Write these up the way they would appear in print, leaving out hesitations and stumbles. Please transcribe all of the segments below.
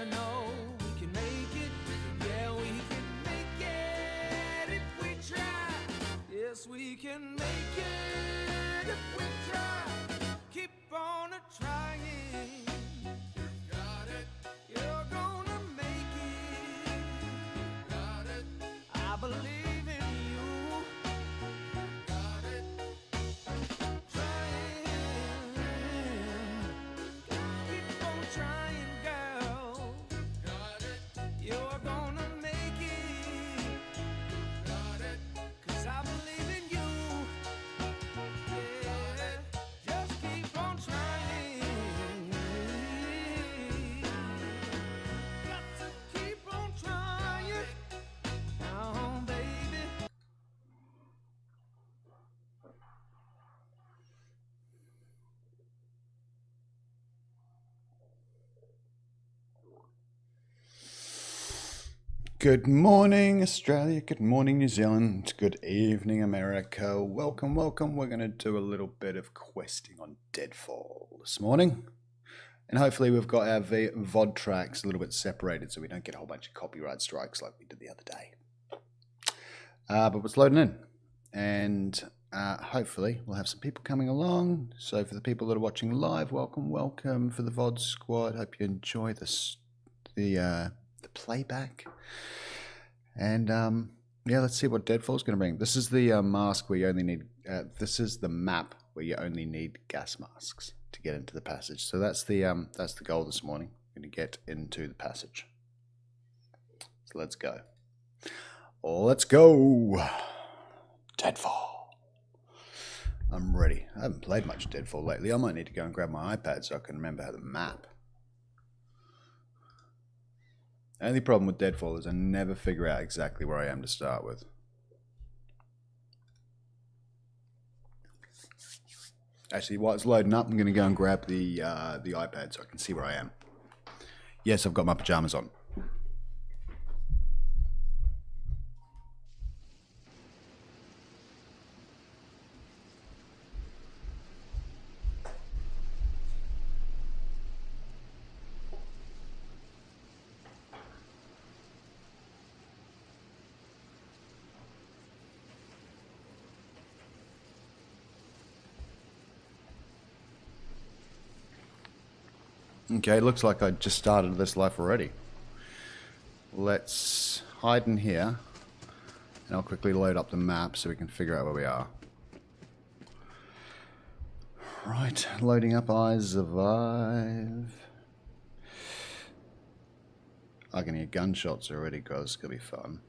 I know we can make it. Yeah, we can make it if we try. Yes, we can make it if we try. Keep on trying. You got it. You're gonna make it. Got it. I believe in you. Got it. Trying. Keep on trying, girl. Got it. You're gonna make it. Got it. 'Cause I believe in you. Yeah. Just keep on trying. Got to keep on trying. Oh, baby. Good morning, Australia. Good morning, New Zealand. Good evening, America. Welcome, welcome. We're going to do a little bit of questing on Deadfall this morning. And hopefully we've got our VOD tracks a little bit separated so we don't get a whole bunch of copyright strikes like we did the other day. But what's loading in? And hopefully we'll have some people coming along. So for the people that are watching live, welcome, welcome. For the VOD squad, hope you enjoy this, the playback. And yeah, let's see what Deadfall is going to bring. This is the mask where you only need. This is the map where you only need gas masks to get into the passage. So that's the goal this morning. We're going to get into the passage. So let's go. Let's go. Deadfall. I'm ready. I haven't played much Deadfall lately. I might need to go and grab my iPad so I can remember how to map. The only problem with Deadfall is I never figure out exactly where I am to start with. Actually, while it's loading up, I'm going to go and grab the iPad so I can see where I am. Yes, I've got my pajamas on. Okay, looks like I just started this life already. Let's hide in here, and I'll quickly load up the map so we can figure out where we are. Right, loading up I survive. I can hear gunshots already, guys. It's gonna be fun.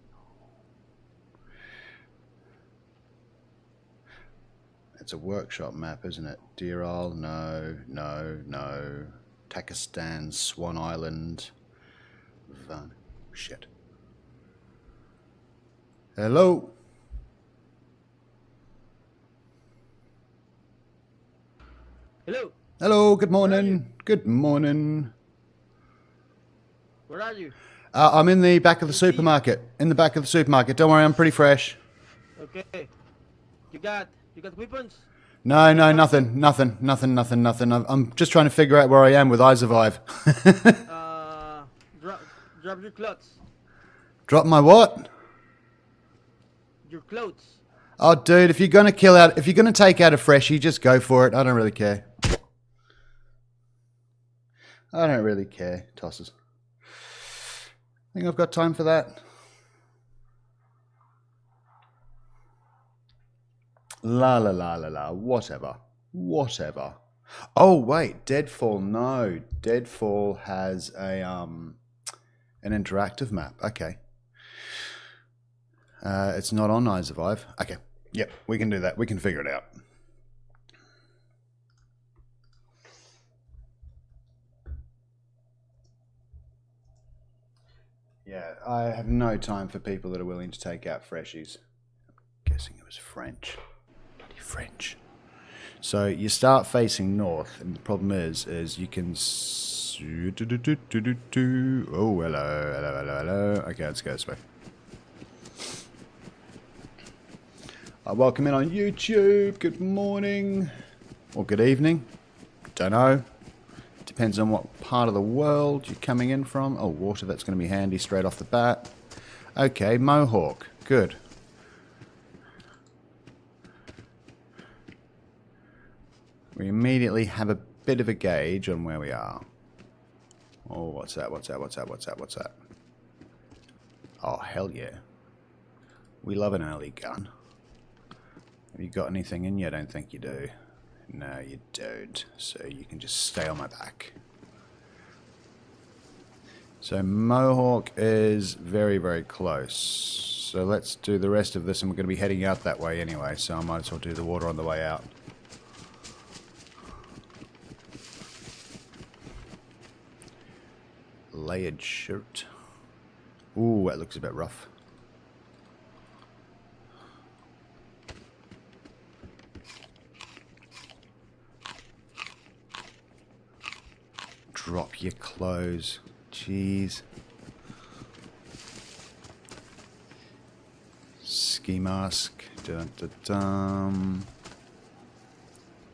It's a workshop map, isn't it? Deer Isle? No, no, no. Pakistan, Swan Island, shit. Hello? Hello. Hello, good morning. Good morning. Where are you? I'm in the back of the supermarket. In the back of the supermarket. Don't worry, I'm pretty fresh. Okay. You got weapons? No, nothing. I'm just trying to figure out where I am with I Survive. Drop your clothes. Drop my what? Your clothes. Oh, dude, if you're gonna take out a freshie, just go for it. I don't really care. I don't really care. Tosses. Think I've got time for that. La la la la la. Whatever. Oh wait, Deadfall. No, Deadfall has a an interactive map. Okay. It's not on I Survive. Okay. Yep, we can do that. We can figure it out. Yeah, I have no time for people that are willing to take out freshies. I'm guessing it was French. Bloody French. So you start facing north, and the problem is you can... Oh, hello. Okay, let's go this way. Welcome in on YouTube. Good morning. Or good evening. Don't know. Depends on what part of the world you're coming in from. Oh, water, that's going to be handy straight off the bat. Okay, Mohawk. Good. We immediately have a bit of a gauge on where we are. Oh, what's that? What's that? What's that? What's that? What's that? Oh, hell yeah. We love an early gun. Have you got anything in you? I don't think you do. No, you don't. So you can just stay on my back. So Mohawk is very, very close. So let's do the rest of this, and we're going to be heading out that way anyway, so I might as well do the water on the way out. Layered shirt. Ooh, that looks a bit rough. Drop your clothes. Jeez. Ski mask. Dun, dun, dun.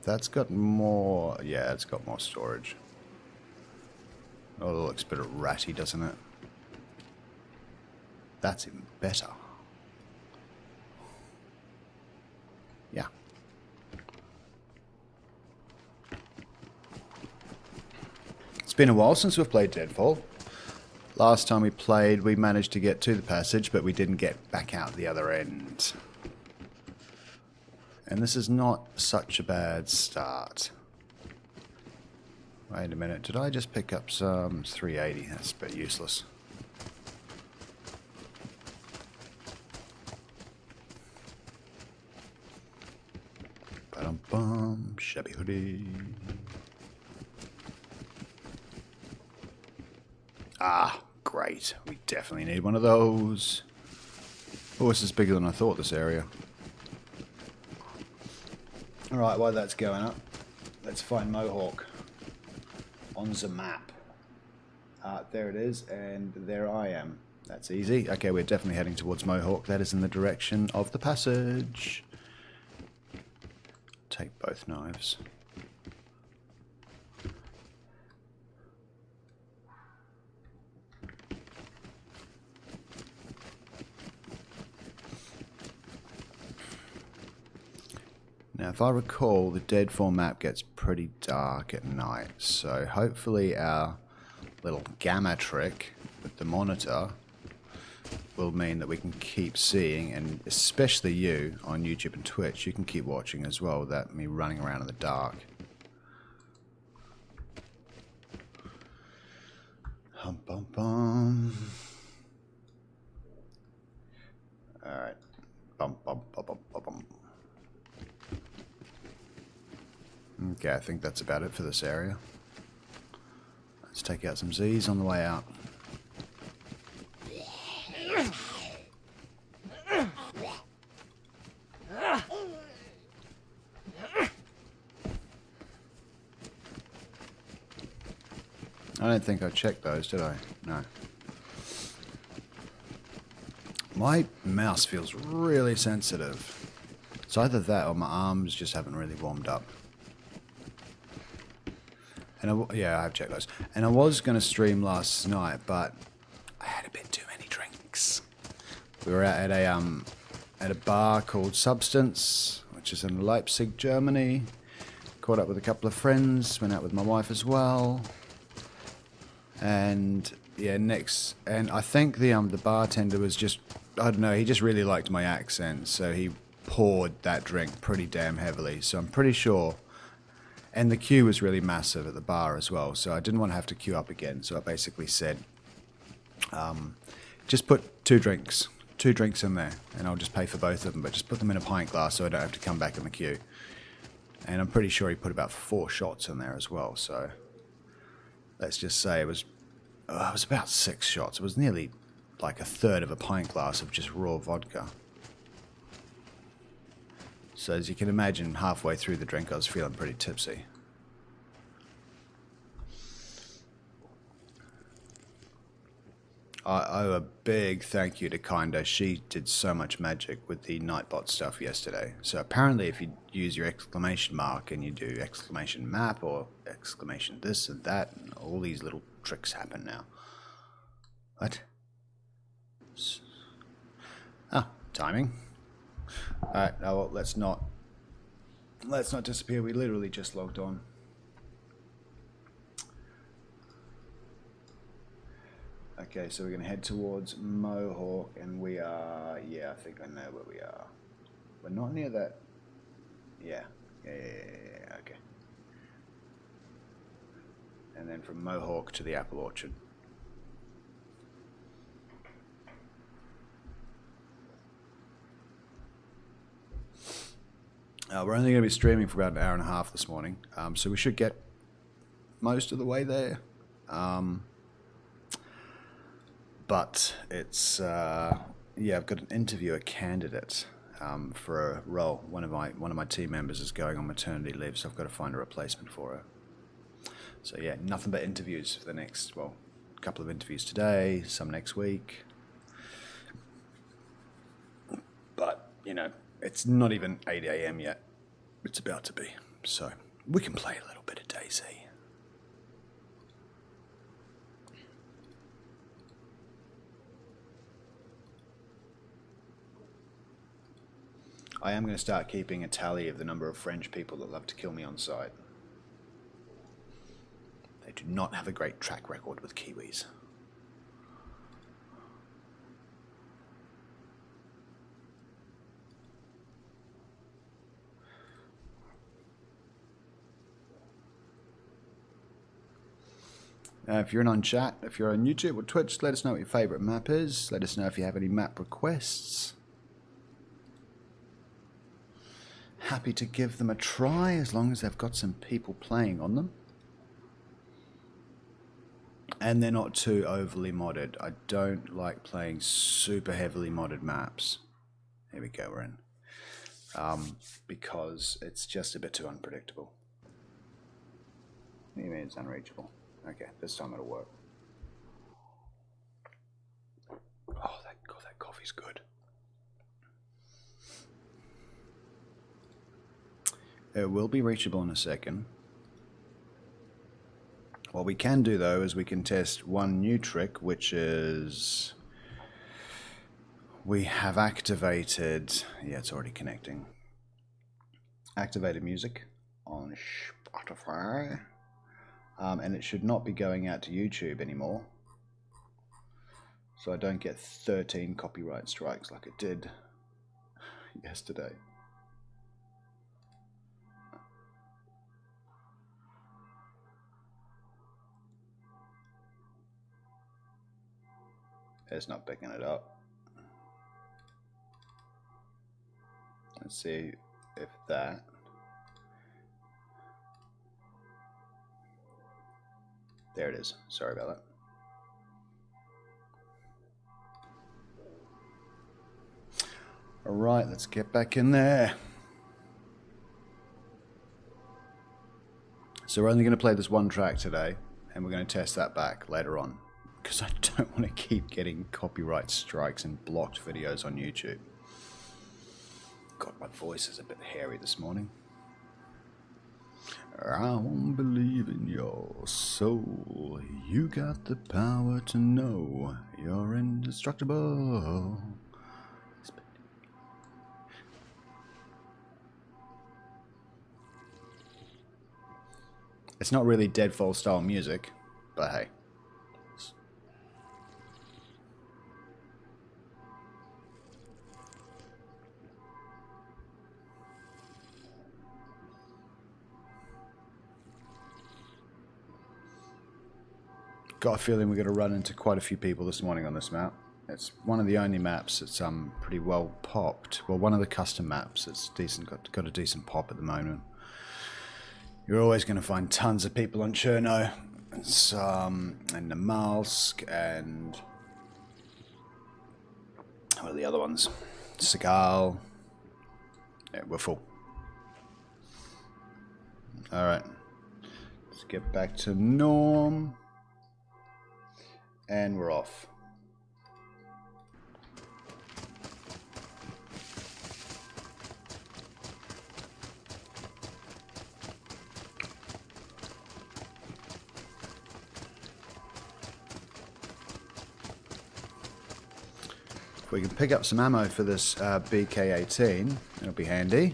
That's got more. Yeah, it's got more storage. Oh, it looks a bit ratty, doesn't it? That's even better. Yeah. It's been a while since we've played Deadfall. Last time we played, we managed to get to the passage, but we didn't get back out the other end. And this is not such a bad start. Wait a minute, did I just pick up some 380? That's a bit useless. Ba-dum-bum, shabby hoodie. Ah, great. We definitely need one of those. Oh, this is bigger than I thought, this area. Alright, while that's going up, let's find Mohawk on the map. There it is, and there I am. That's easy. Okay, we're definitely heading towards Mohawk. That is in the direction of the passage. Take both knives. Now, if I recall, the Deadfall map gets pretty dark at night, so hopefully our little gamma trick with the monitor will mean that we can keep seeing, and especially you on YouTube and Twitch, you can keep watching as well without me running around in the dark. Hum bum bum. Alright. Bum bum bum bum bum bum. Okay, I think that's about it for this area. Let's take out some Z's on the way out. I don't think I checked those, did I? No. My mouse feels really sensitive. It's either that or my arms just haven't really warmed up. And yeah, I have checked those. And I was going to stream last night, but I had a bit too many drinks. We were out at a bar called Substance, which is in Leipzig, Germany. Caught up with a couple of friends, went out with my wife as well. And yeah, and I think the bartender was just, I don't know, he just really liked my accent, so he poured that drink pretty damn heavily. So I'm pretty sure. And the queue was really massive at the bar as well, so I didn't want to have to queue up again. So I basically said, just put two drinks in there, and I'll just pay for both of them, but just put them in a pint glass so I don't have to come back in the queue. And I'm pretty sure he put about 4 shots in there as well, so let's just say it was about 6 shots. It was nearly like a third of a pint glass of just raw vodka. So as you can imagine, halfway through the drink I was feeling pretty tipsy. I owe a big thank you to Kinda. She did so much magic with the Nightbot stuff yesterday. So apparently if you use your exclamation mark and you do exclamation map or exclamation this and that, and all these little tricks happen now. What? Ah, timing. Alright, now well, let's not disappear. We literally just logged on. Okay, so we're going to head towards Mohawk, and we are, yeah, I think I know where we are. We're not near that. Yeah, okay. And then from Mohawk to the apple orchard. We're only going to be streaming for about an hour and a half this morning, so we should get most of the way there. But it's, yeah, I've got an interviewer candidate for a role. One of my team members is going on maternity leave, so I've got to find a replacement for her. So yeah, nothing but interviews for the next, well, a couple of interviews today, some next week. But, you know, it's not even 8 AM yet. It's about to be. So we can play a little bit of DayZ. I am going to start keeping a tally of the number of French people that love to kill me on sight. They do not have a great track record with Kiwis. If you're on chat, if you're on YouTube or Twitch, let us know what your favourite map is. Let us know if you have any map requests. Happy to give them a try as long as they've got some people playing on them. And they're not too overly modded. I don't like playing super heavily modded maps. Here we go, we're in. Because it's just a bit too unpredictable. What do you mean it's unreachable? Okay, this time it'll work. Oh, that coffee's good. It will be reachable in a second. What we can do though is we can test one new trick, which is we have activated, yeah, it's already connecting. Activated music on Spotify. And it should not be going out to YouTube anymore. So I don't get 13 copyright strikes like it did yesterday. It's not picking it up. Let's see if that. There it is. Sorry about that. All right, let's get back in there. So we're only going to play this one track today, and we're going to test that back later on, because I don't want to keep getting copyright strikes and blocked videos on YouTube. God, my voice is a bit hairy this morning. I won't believe in your soul. You got the power to know you're indestructible. It's not really Deadfall style music, but hey. Got a feeling we're going to run into quite a few people this morning on this map. It's one of the only maps that's pretty well popped. Well, one of the custom maps that's decent, got a decent pop at the moment. You're always going to find tons of people on Cherno, and the Malsk, and what are the other ones? Seagal. Yeah, we're full. All right, let's get back to norm. And we're off. If we can pick up some ammo for this BK-18, it'll be handy.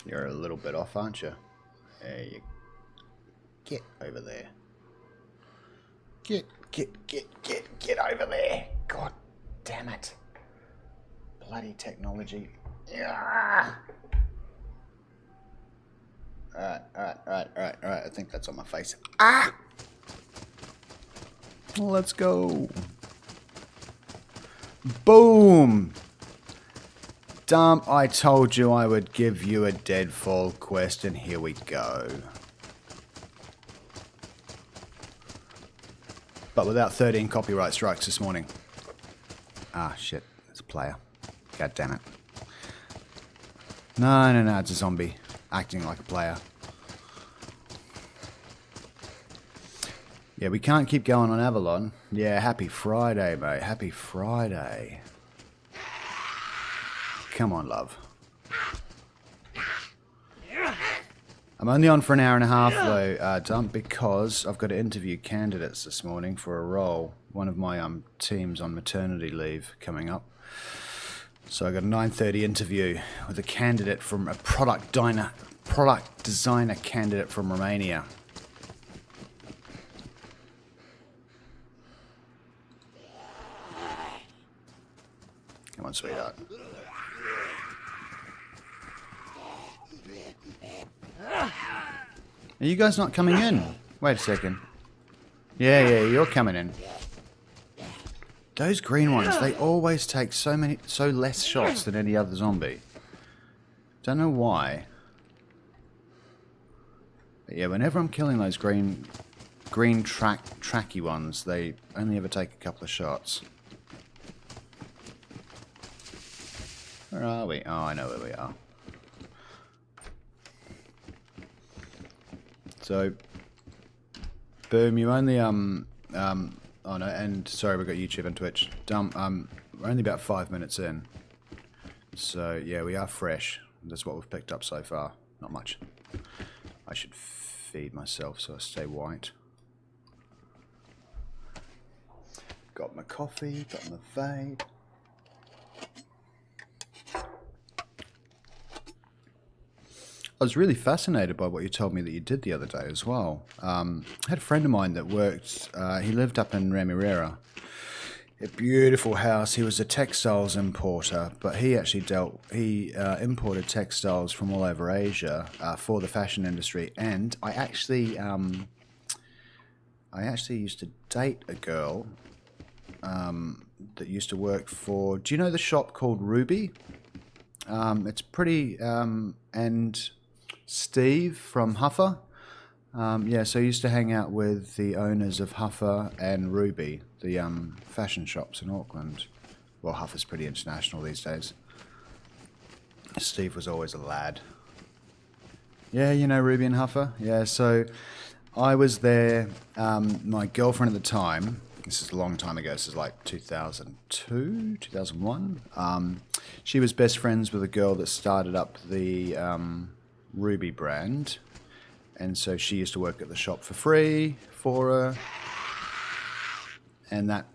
You're a little bit off, aren't you? There you get over there. Get over there. God damn it. Bloody technology. Yeah. Alright. I think that's on my face. Ah! Let's go. Boom! Dump, I told you I would give you a Deadfall quest, and here we go. But without 13 copyright strikes this morning. Ah, shit. It's a player. God damn it. No, it's a zombie. Acting like a player. Yeah, we can't keep going on Avalon. Yeah, happy Friday, mate. Happy Friday. Come on, love. I'm only on for an hour and a half, though, Dump, because I've got to interview candidates this morning for a role. One of my team's on maternity leave coming up. So I got a 9:30 interview with a candidate from a product designer candidate from Romania. Come on, sweetheart. Are you guys not coming in? Wait a second. Yeah, you're coming in. Those green ones, they always take so less shots than any other zombie. Don't know why. But yeah, whenever I'm killing those green tracky ones, they only ever take a couple of shots. Where are we? Oh, I know where we are. So, boom, you only, oh no, and sorry, we've got YouTube and Twitch. We're only about 5 minutes in. So, yeah, we are fresh. That's what we've picked up so far. Not much. I should feed myself so I stay white. Got my coffee, got my vape. I was really fascinated by what you told me that you did the other day as well. I had a friend of mine that worked, he lived up in Ramirera. A beautiful house. He was a textiles importer, but he actually imported textiles from all over Asia for the fashion industry. And I actually used to date a girl that used to work for, do you know the shop called Ruby? It's pretty, and Steve from Huffer. Yeah, so I used to hang out with the owners of Huffer and Ruby, the fashion shops in Auckland. Well, Huffer's pretty international these days. Steve was always a lad. Yeah, you know Ruby and Huffer? Yeah, so I was there. My girlfriend at the time, this is a long time ago, this is like 2002, 2001. She was best friends with a girl that started up the Ruby brand, and so she used to work at the shop for free for her, and that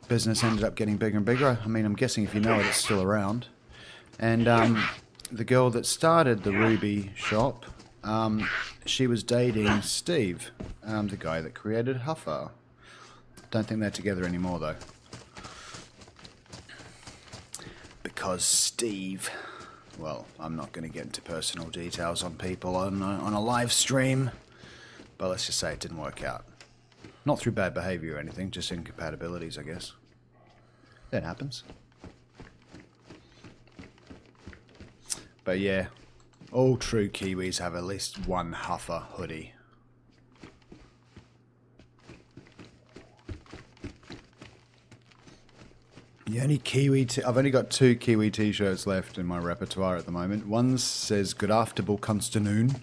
business ended up getting bigger and bigger. I mean, I'm guessing if you know it, it's still around. And the girl that started the Ruby shop, she was dating Steve, the guy that created Huffer. Don't think they're together anymore though, because Steve, well, I'm not going to get into personal details on people on a live stream, but let's just say it didn't work out. Not through bad behavior or anything, just incompatibilities, I guess. That happens. But yeah, all true Kiwis have at least one Huffer hoodie. The only I've only got 2 Kiwi t-shirts left in my repertoire at the moment. One says "Good afternoon, Constanoon,"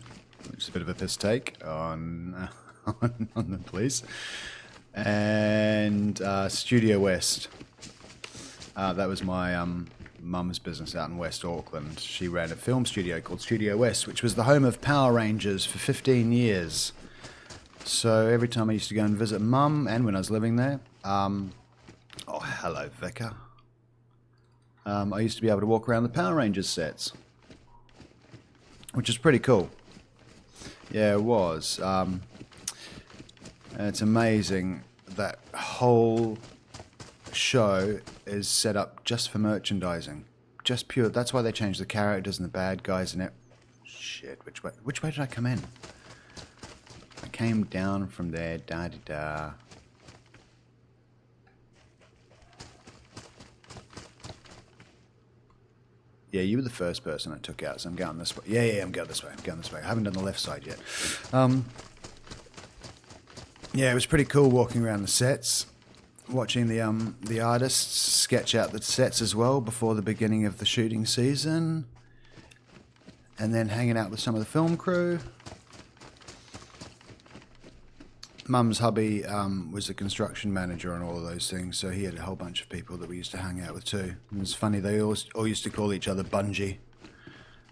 which is a bit of a piss take on the police, and Studio West. That was my mum's business out in West Auckland. She ran a film studio called Studio West, which was the home of Power Rangers for 15 years. So every time I used to go and visit mum, and when I was living there, oh, hello, Vicar. I used to be able to walk around the Power Rangers sets, which is pretty cool. Yeah, it was. It's amazing that whole show is set up just for merchandising, just pure. That's why they changed the characters and the bad guys in it. Shit, which way did I come in? I came down from there. Da da da. Yeah, you were the first person I took out, so I'm going this way. Yeah, I'm going this way. I haven't done the left side yet. Yeah, it was pretty cool walking around the sets, watching the artists sketch out the sets as well before the beginning of the shooting season, and then hanging out with some of the film crew. Mum's hubby was a construction manager and all of those things, so he had a whole bunch of people that we used to hang out with too. And it's funny, they all used to call each other Bungie,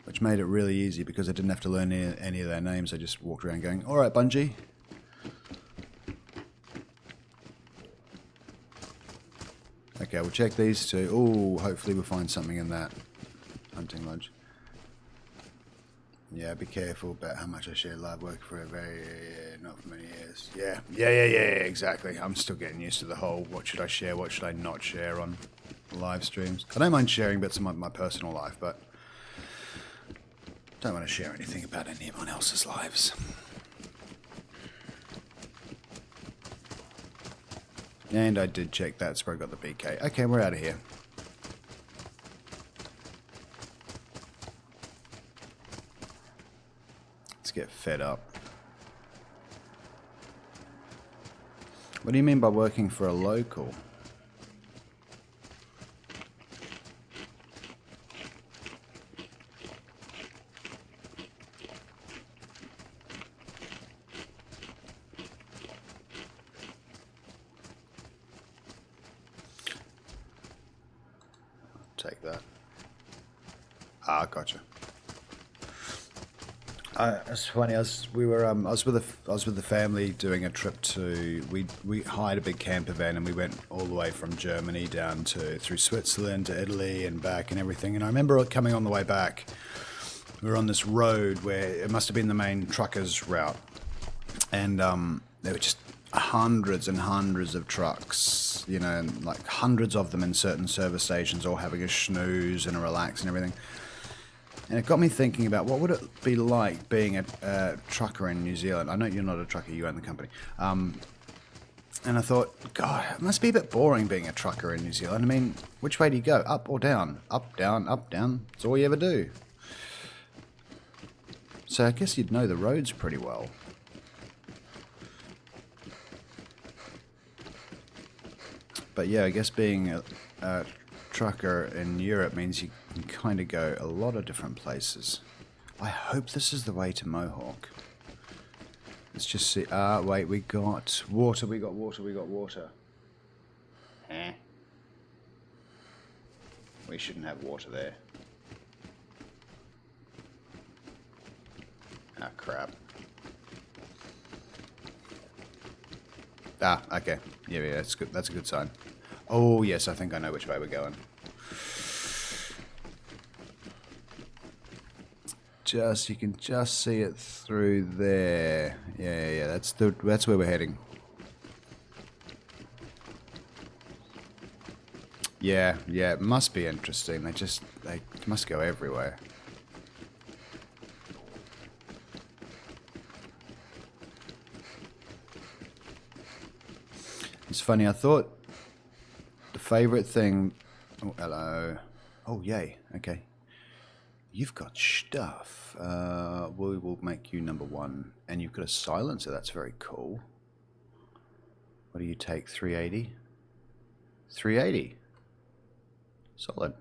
which made it really easy because I didn't have to learn any of their names. I just walked around going, "All right, Bungie." Okay, we'll check these two. Oh, hopefully we'll find something in that hunting lodge. Yeah, be careful about how much I share live work for not for many years. Yeah, exactly. I'm still getting used to the whole what should I share, what should I not share on live streams. I don't mind sharing bits of my personal life, but don't want to share anything about anyone else's lives. And I did check that, so I got the BK. Okay, we're out of here. Let's get fed up. What do you mean by working for a local? Take that. Ah, gotcha. It's funny. I was with the family doing a trip to. We hired a big camper van and we went all the way from Germany down through Switzerland to Italy and back and everything. And I remember coming on the way back. We were on this road where it must have been the main truckers route, and there were just hundreds and hundreds of trucks, you know, and like hundreds of them in certain service stations, all having a snooze and a relax and everything. And it got me thinking about what would it be like being a trucker in New Zealand. I know you're not a trucker, you own the company. And I thought, God, it must be a bit boring being a trucker in New Zealand. I mean, which way do you go? Up or down? Up, down, up, down. That's all you ever do. So I guess you'd know the roads pretty well. But yeah, I guess being a trucker in Europe means you can kind of go a lot of different places. I hope this is the way to Mohawk. Let's just see. Wait, we got water, we got water. We shouldn't have water there. Ah, crap. Ah, okay. Yeah, that's good. That's a good sign. Oh, yes, I think I know which way we're going. You can just see it through there. Yeah, that's where we're heading. Yeah, it must be interesting. They must go everywhere. It's funny, I thought the favorite thing... Oh, hello. Oh, yay. Okay. You've got stuff. We will make you number 1. And you've got a silencer. That's very cool. What do you take? 380? 380. Solid.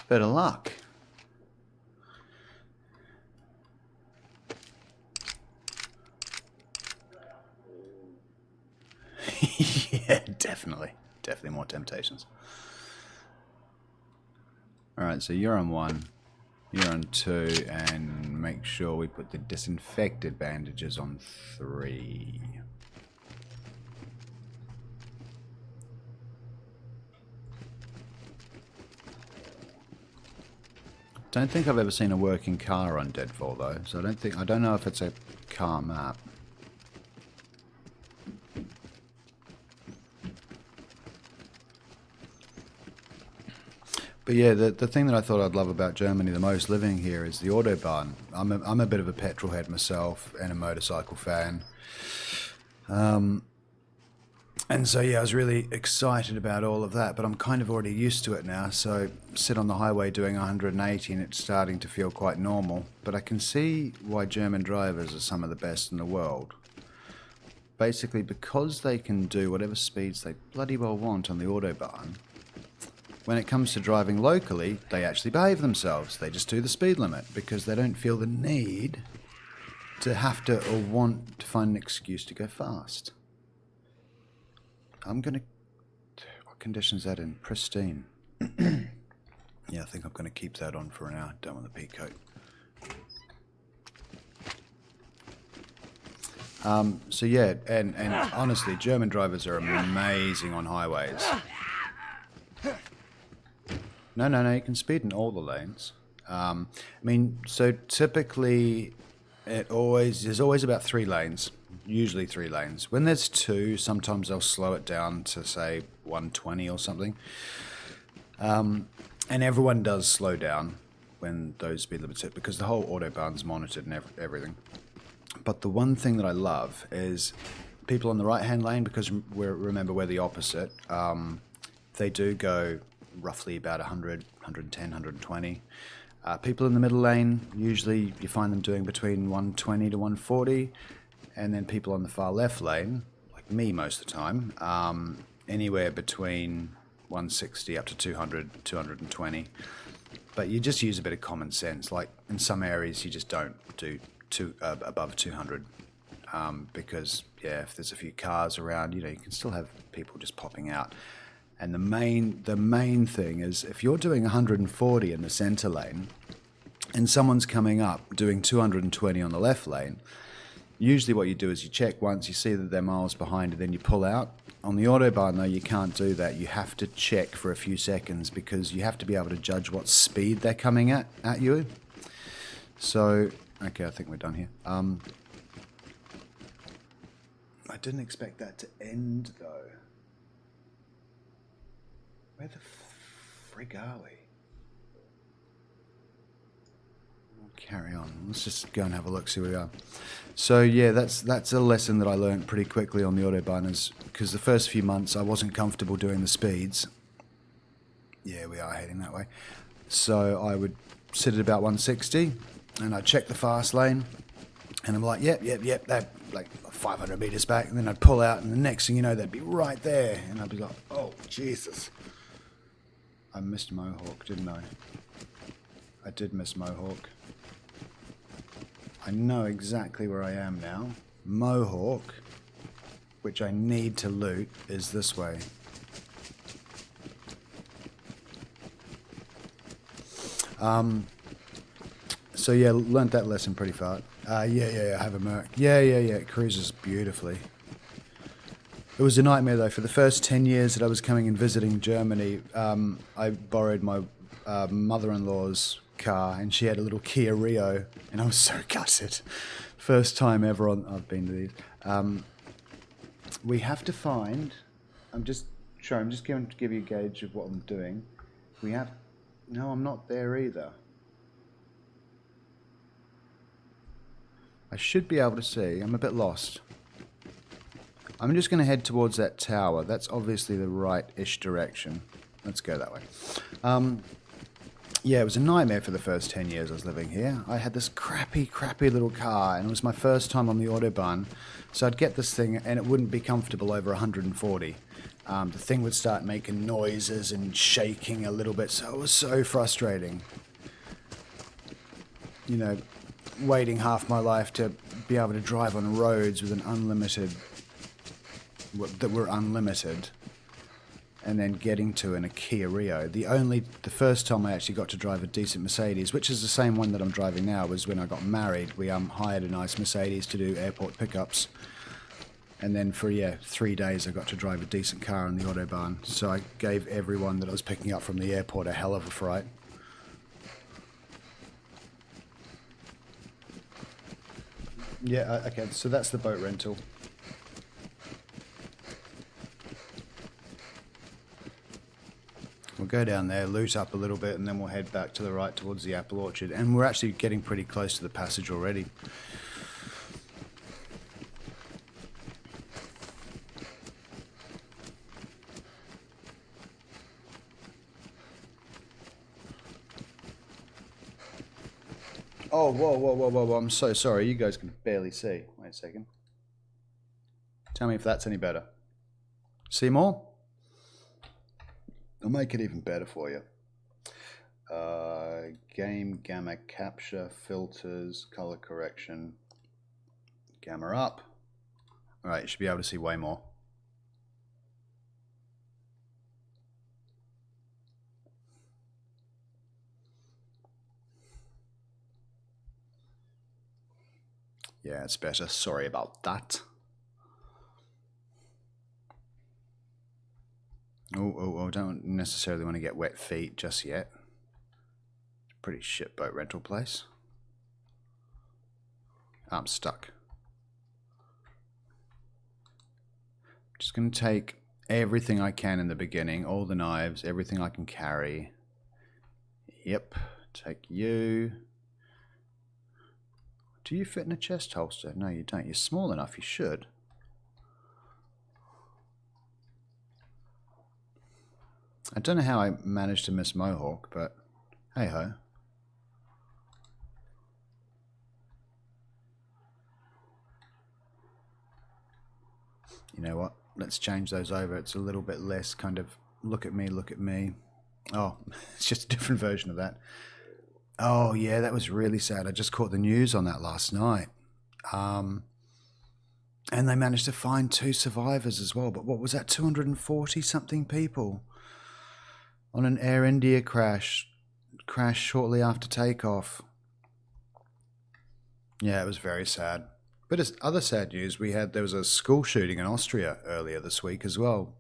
Better luck. Yeah, definitely. Definitely more temptations. Alright, so you're on 1, you're on 2, and make sure we put the disinfected bandages on 3. Don't think I've ever seen a working car on Deadfall though, so I don't know if it's a car map. But yeah, the thing that I thought I'd love about Germany the most living here is the Autobahn. I'm a bit of a petrol head myself and a motorcycle fan. And so yeah, I was really excited about all of that, but I'm kind of already used to it now. So sit on the highway doing 180 and it's starting to feel quite normal. But I can see why German drivers are some of the best in the world. Basically because they can do whatever speeds they bloody well want on the Autobahn. When it comes to driving locally, they actually behave themselves. They just do the speed limit because they don't feel the need to have to or want to find an excuse to go fast. I'm going to... What condition is that in? Pristine. Yeah, I think I'm going to keep that on for an hour. Don't want the peak coat. So yeah, and honestly, German drivers are amazing on highways. No, you can speed in all the lanes. I mean, so typically there's always about 3 lanes. Usually 3 lanes. When there's 2, sometimes they'll slow it down to say 120 or something. And everyone does slow down when those speed limits hit because the whole Autobahn's monitored and everything. But the one thing that I love is people on the right-hand lane, because remember we're the opposite, they do go roughly about 100, 110, 120. People in the middle lane, usually you find them doing between 120 to 140. And then people on the far left lane, like me most of the time, anywhere between 160 up to 200, 220. But you just use a bit of common sense. Like in some areas you just don't do above 200 because, yeah, if there's a few cars around, you know, you can still have people just popping out. And the main thing is if you're doing 140 in the center lane and someone's coming up doing 220 on the left lane, usually what you do is you check once, you see that they're miles behind, and then you pull out. On the Autobahn, though, you can't do that. You have to check for a few seconds because you have to be able to judge what speed they're coming at you. So, okay, I think we're done here. I didn't expect that to end, though. Where the frig are we? Carry on. Let's just go and have a look, see where we are. So yeah, that's a lesson that I learned pretty quickly on the Autobahn, is because the first few months I wasn't comfortable doing the speeds. Yeah, we are heading that way. So I would sit at about 160 and I'd check the fast lane and I'm like, yep, they're like 500 meters back, and then I'd pull out and the next thing you know they'd be right there and I'd be like, oh Jesus. I missed Mohawk, didn't I? I did miss Mohawk. I know exactly where I am now. Mohawk, which I need to loot, is this way. So yeah, learnt that lesson pretty fast. Yeah, I have a Merc. Yeah, it cruises beautifully. It was a nightmare though. For the first 10 years that I was coming and visiting Germany, I borrowed my mother-in-law's car, and she had a little Kia Rio, and I was so gutted. First time ever I've been to these. We have to find. I'm just going to give you a gauge of what I'm doing. No, I'm not there either. I should be able to see. I'm a bit lost. I'm just going to head towards that tower. That's obviously the right-ish direction. Let's go that way. Yeah, it was a nightmare for the first 10 years I was living here. I had this crappy little car, and it was my first time on the Autobahn. So I'd get this thing, and it wouldn't be comfortable over 140. The thing would start making noises and shaking a little bit, so it was so frustrating. You know, waiting half my life to be able to drive on roads with an unlimited... that were unlimited. and then getting to in a Kia Rio. The first time I actually got to drive a decent Mercedes, which is the same one that I'm driving now, was when I got married. We hired a nice Mercedes to do airport pickups. And then for, 3 days I got to drive a decent car on the Autobahn. So I gave everyone that I was picking up from the airport a hell of a fright. Yeah, okay, so that's the boat rental. We'll go down there, loot up a little bit, and then we'll head back to the right towards the apple orchard. And we're actually getting pretty close to the passage already. Oh, whoa, I'm so sorry. You guys can barely see. Wait a second. Tell me if that's any better. See more? I'll make it even better for you. Game, gamma capture, filters, color correction. Gamma up. Alright, you should be able to see way more. Yeah, it's better. Sorry about that. Oh, don't necessarily want to get wet feet just yet. It's a pretty shit boat rental place. I'm stuck. Just going to take everything I can in the beginning. All the knives, everything I can carry. Yep, take you. Do you fit in a chest holster? No, you don't. You're small enough. You should. I don't know how I managed to miss Mohawk, but hey ho. You know what? Let's change those over. It's a little bit less kind of look at me, look at me. Oh, it's just a different version of that. Oh, yeah, that was really sad. I just caught the news on that last night. And they managed to find 2 survivors as well. But what was that? 240-something people on an Air India crash shortly after takeoff. Yeah, it was very sad. But as other sad news, there was a school shooting in Austria earlier this week as well.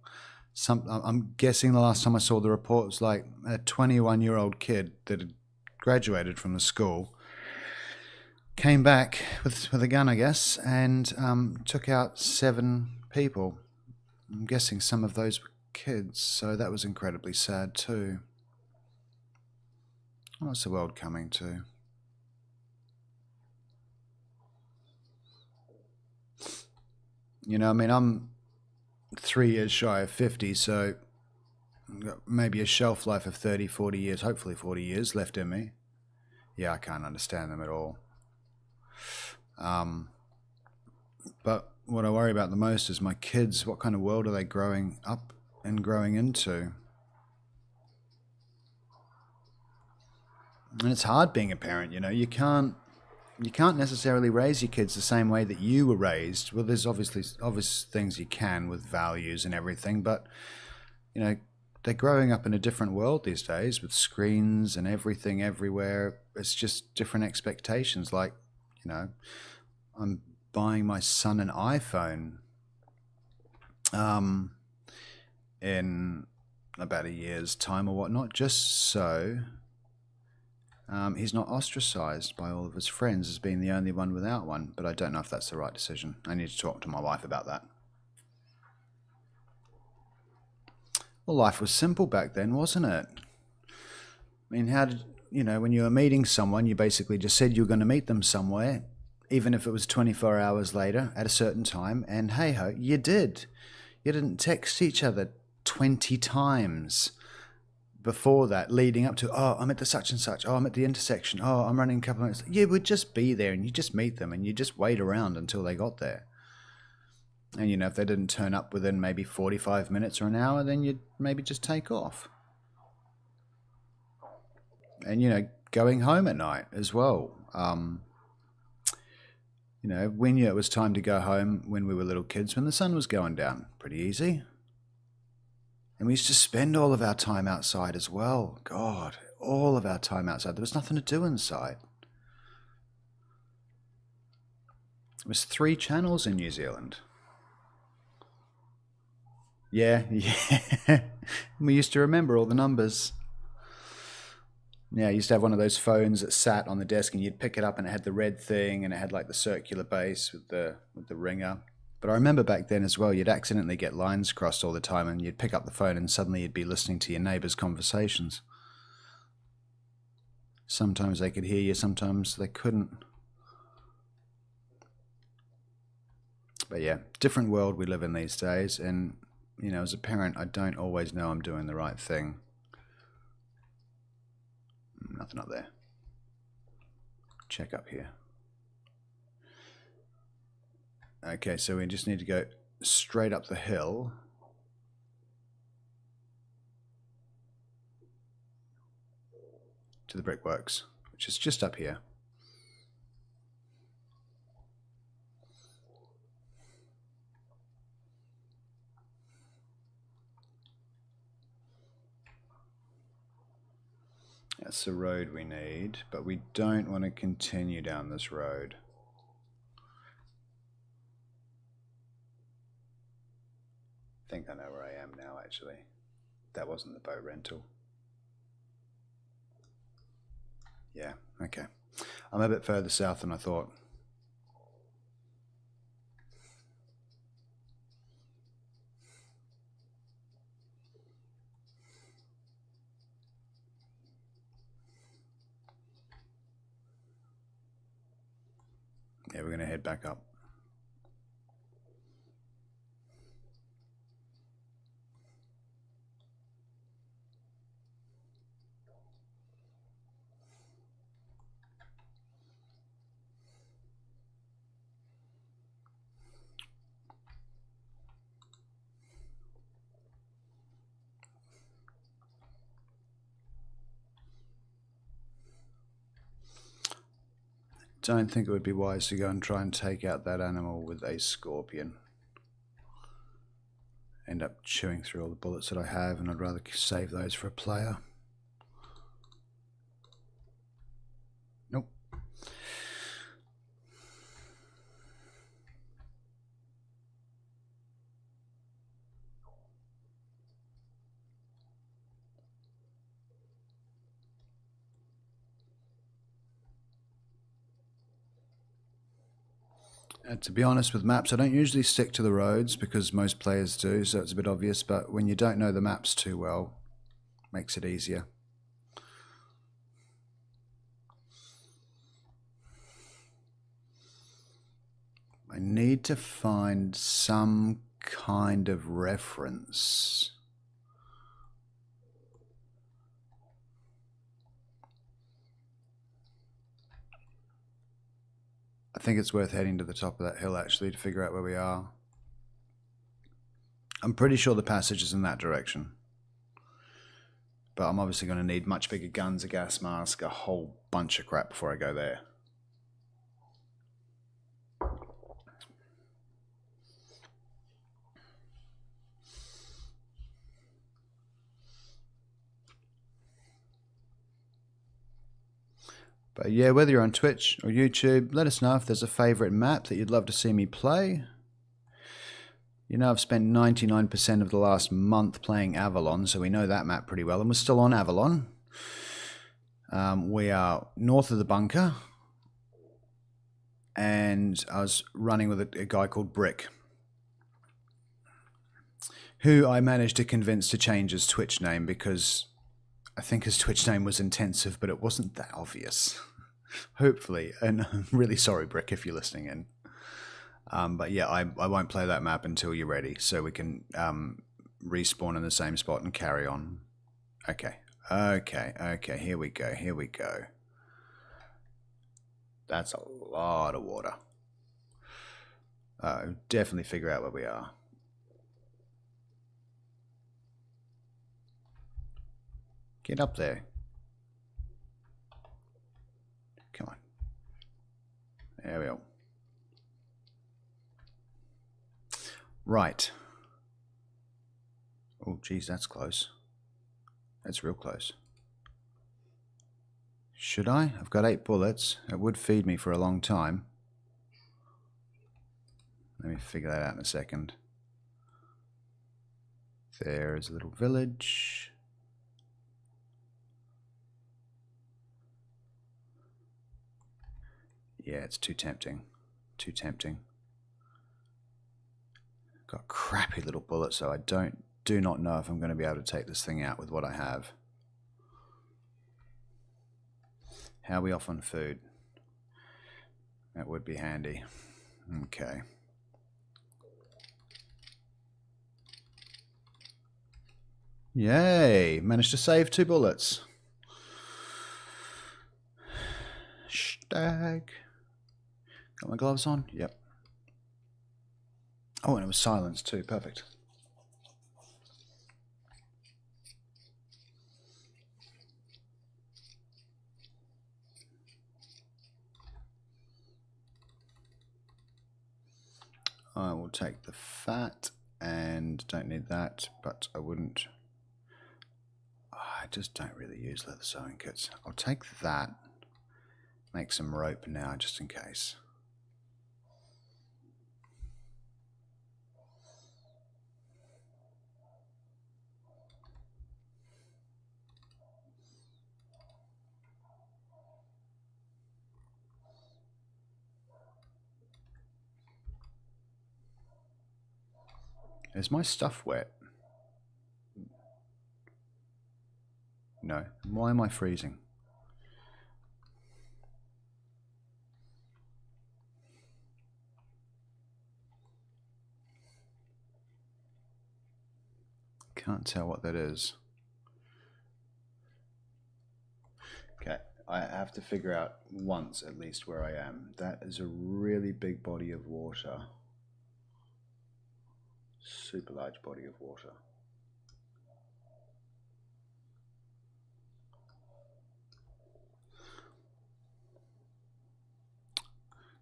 I'm guessing the last time I saw the report was like a 21-year-old kid that had graduated from the school, came back with a gun, I guess, and took out 7 people. I'm guessing some of those were kids, so that was incredibly sad too. What's the world coming to? You know, I mean, I'm 3 years shy of 50, so maybe a shelf life of 30, 40 years, hopefully 40 years left in me. Yeah, I can't understand them at all. But what I worry about the most is my kids. What kind of world are they growing up and growing into? And it's hard being a parent, you know. You can't necessarily raise your kids the same way that you were raised. Well, there's obvious things you can with values and everything, but you know, they're growing up in a different world these days with screens and everything everywhere. It's just different expectations. Like, you know, I'm buying my son an iPhone in about a year's time or whatnot, just so he's not ostracized by all of his friends as being the only one without one. But I don't know if that's the right decision. I need to talk to my wife about that. Well, life was simple back then, wasn't it? I mean, when you were meeting someone, you basically just said you were going to meet them somewhere, even if it was 24 hours later at a certain time, and hey ho, you did. You didn't text each other 20 times before that, leading up to, oh, I'm at the such and such, oh, I'm at the intersection, oh, I'm running a couple of minutes. You would just be there and you just meet them and you just wait around until they got there. And, you know, if they didn't turn up within maybe 45 minutes or an hour, then you'd maybe just take off. And, you know, going home at night as well. You know, we knew it was time to go home when we were little kids, when the sun was going down. Pretty easy. And we used to spend all of our time outside as well. God, all of our time outside. There was nothing to do inside. It was 3 channels in New Zealand. Yeah, yeah. We used to remember all the numbers. Yeah, I used to have one of those phones that sat on the desk, and you'd pick it up and it had the red thing and it had like the circular base with the ringer. But I remember back then as well, you'd accidentally get lines crossed all the time, and you'd pick up the phone and suddenly you'd be listening to your neighbors' conversations. Sometimes they could hear you, sometimes they couldn't. But yeah, different world we live in these days, and you know, as a parent, I don't always know I'm doing the right thing. Nothing up there. Check up here. Okay, so we just need to go straight up the hill. To the brickworks, which is just up here. That's the road we need, but we don't want to continue down this road. I think I know where I am now, actually. That wasn't the boat rental. Yeah, okay. I'm a bit further south than I thought. Yeah, we're going to head back up. Don't think it would be wise to go and try and take out that animal with a scorpion. End up chewing through all the bullets that I have, and I'd rather save those for a player. Nope. To be honest with maps, I don't usually stick to the roads because most players do, so it's a bit obvious, but when you don't know the maps too well, it makes it easier. I need to find some kind of reference. I think it's worth heading to the top of that hill actually to figure out where we are. I'm pretty sure the passage is in that direction. But I'm obviously going to need much bigger guns, a gas mask, a whole bunch of crap before I go there. But yeah, whether you're on Twitch or YouTube, let us know if there's a favourite map that you'd love to see me play. You know, I've spent 99% of the last month playing Avalon, so we know that map pretty well, and we're still on Avalon. We are north of the bunker, and I was running with a guy called Brick, who I managed to convince to change his Twitch name because I think his Twitch name was Intensive, but it wasn't that obvious. Hopefully, and I'm really sorry, Brick, if you're listening in. But yeah, I won't play that map until you're ready, so we can respawn in the same spot and carry on. Okay, here we go. That's a lot of water. Definitely figure out where we are. Get up there. Come on. There we go. Right. Oh, geez, that's close. That's real close. Should I? I've got 8 bullets. It would feed me for a long time. Let me figure that out in a second. There's a little village. Yeah, it's too tempting. Too tempting. Got crappy little bullets, so I do not know if I'm going to be able to take this thing out with what I have. How are we off on food? That would be handy. Okay. Yay! Managed to save 2 bullets. Stag. Got my gloves on? Yep. Oh, and it was silenced too. Perfect. I will take the fat and don't need that, but I wouldn't. I just don't really use leather sewing kits. I'll take that. Make some rope now just in case. Is my stuff wet? No. Why am I freezing? Can't tell what that is. Okay, I have to figure out once at least where I am. That is a really big body of water. Super large body of water.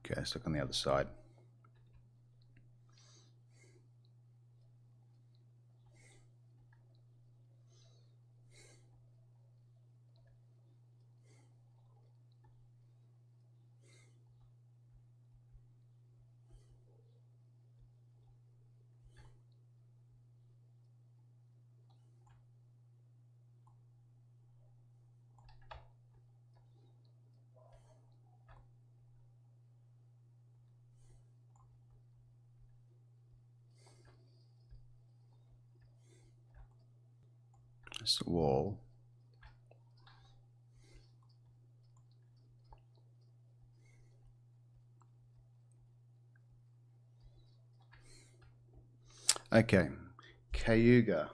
Okay, let's look on the other side. It's the wall. Okay, Cayuga.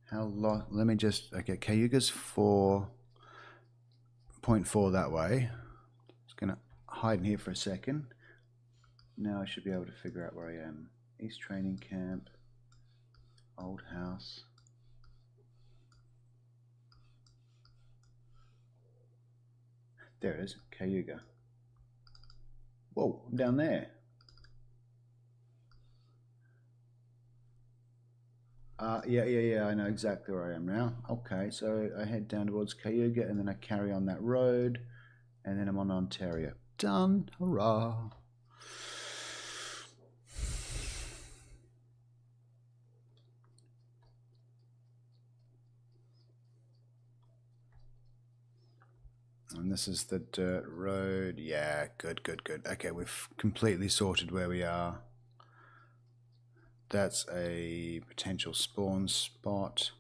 How long? Let me just. Okay, Cayuga's 4.4 that way. Just gonna hide in here for a second. Now I should be able to figure out where I am. East Training Camp. Old house. There it is, Cayuga. Whoa, I'm down there. Yeah, I know exactly where I am now. Okay, so I head down towards Cayuga and then I carry on that road and then I'm on Ontario. Done, hurrah. And this is the dirt road. Yeah, good. Okay, we've completely sorted where we are. That's a potential spawn spot.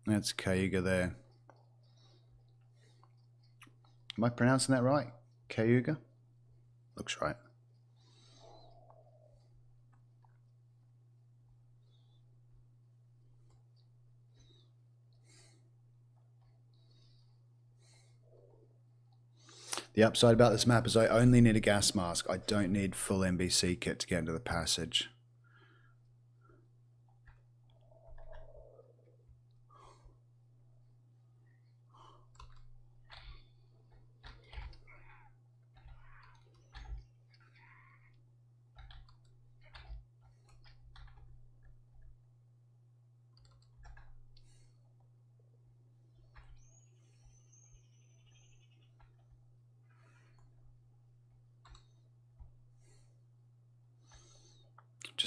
That's Cayuga there. Am I pronouncing that right? Cayuga? Looks right. The upside about this map is I only need a gas mask. I don't need full NBC kit to get into the passage.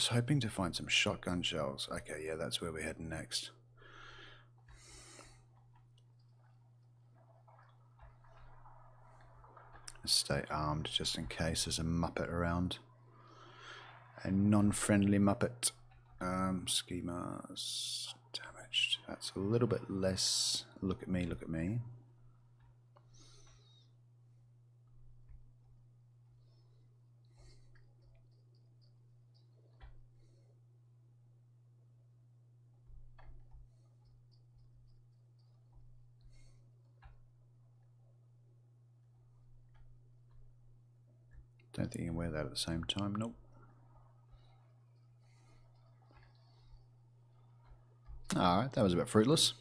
was hoping to find some shotgun shells. Okay, yeah, that's where we're heading next. Stay armed just in case there's a Muppet around. A non-friendly Muppet. Schemas damaged. That's a little bit less. Look at me, look at me. Don't think you can wear that at the same time. Nope. Alright, that was a bit fruitless.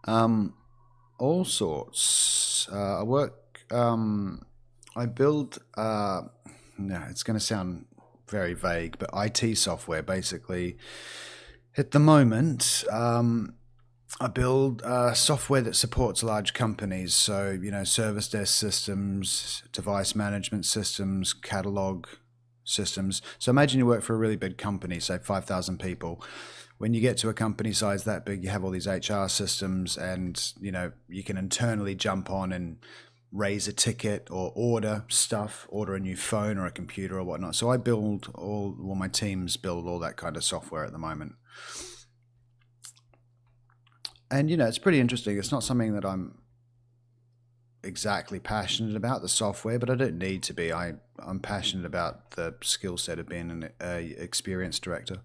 All sorts. I work, I build, no, it's going to sound very vague, but IT software basically. At the moment, I build software that supports large companies. So, you know, service desk systems, device management systems, catalog systems. So imagine you work for a really big company, say 5,000 people. When you get to a company size that big, you have all these HR systems and, you know, you can internally jump on and raise a ticket or order stuff, order a new phone or a computer or whatnot. So I build well, my teams build all that kind of software at the moment. And, you know, it's pretty interesting. It's not something that I'm exactly passionate about, the software, but I don't need to be. I'm passionate about the skill set of being an experienced director.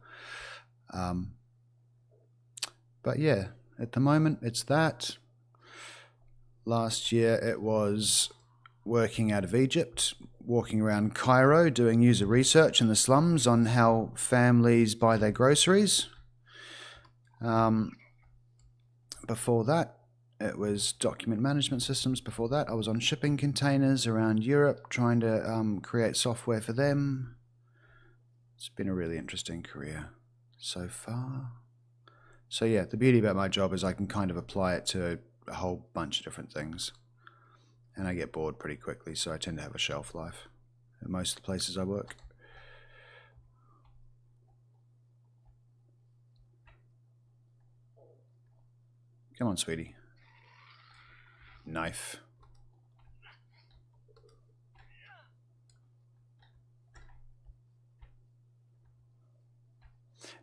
But yeah, at the moment, it's that. Last year, it was working out of Egypt, walking around Cairo, doing user research in the slums on how families buy their groceries. Before that, it was document management systems. Before that, I was on shipping containers around Europe, trying to create software for them. It's been a really interesting career so far. So yeah, the beauty about my job is I can kind of apply it to a whole bunch of different things. And I get bored pretty quickly, so I tend to have a shelf life at most of the places I work. Come on, sweetie. Knife.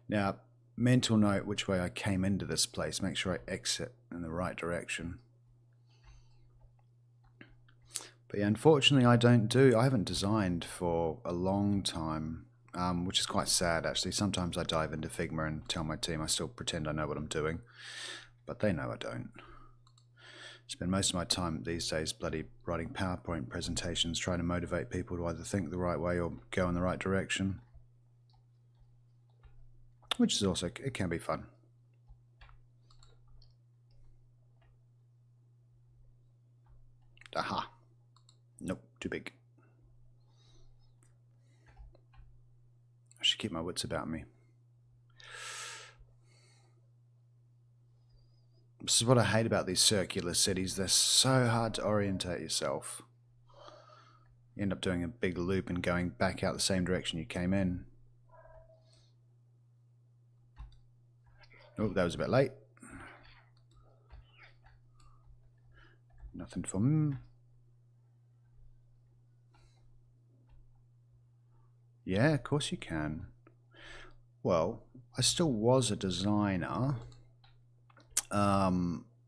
Now, mental note which way I came into this place. Make sure I exit in the right direction. But yeah, unfortunately, I haven't designed for a long time, which is quite sad, actually. Sometimes I dive into Figma and tell my team I still pretend I know what I'm doing, but they know I don't. Spend most of my time these days bloody writing PowerPoint presentations, trying to motivate people to either think the right way or go in the right direction. Which is also, it can be fun. Aha. Nope, too big. I should keep my wits about me. This is what I hate about these circular cities. They're so hard to orientate yourself. You end up doing a big loop and going back out the same direction you came in. Oh, that was a bit late. Nothing for me. Yeah, of course you can. Well, I still was a designer.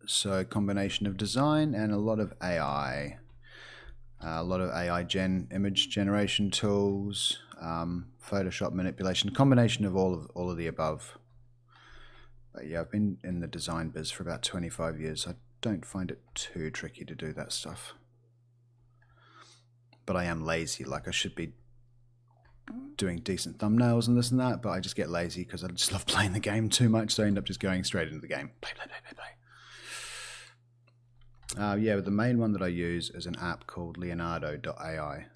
So a combination of design and a lot of AI. A lot of AI image generation tools, Photoshop manipulation, a combination of all of the above. But yeah, I've been in the design biz for about 25 years. I don't find it too tricky to do that stuff. But I am lazy. Like, I should be doing decent thumbnails and this and that, but I just get lazy because I just love playing the game too much, so I end up just going straight into the game. Play. Yeah, but the main one that I use is an app called Leonardo.ai.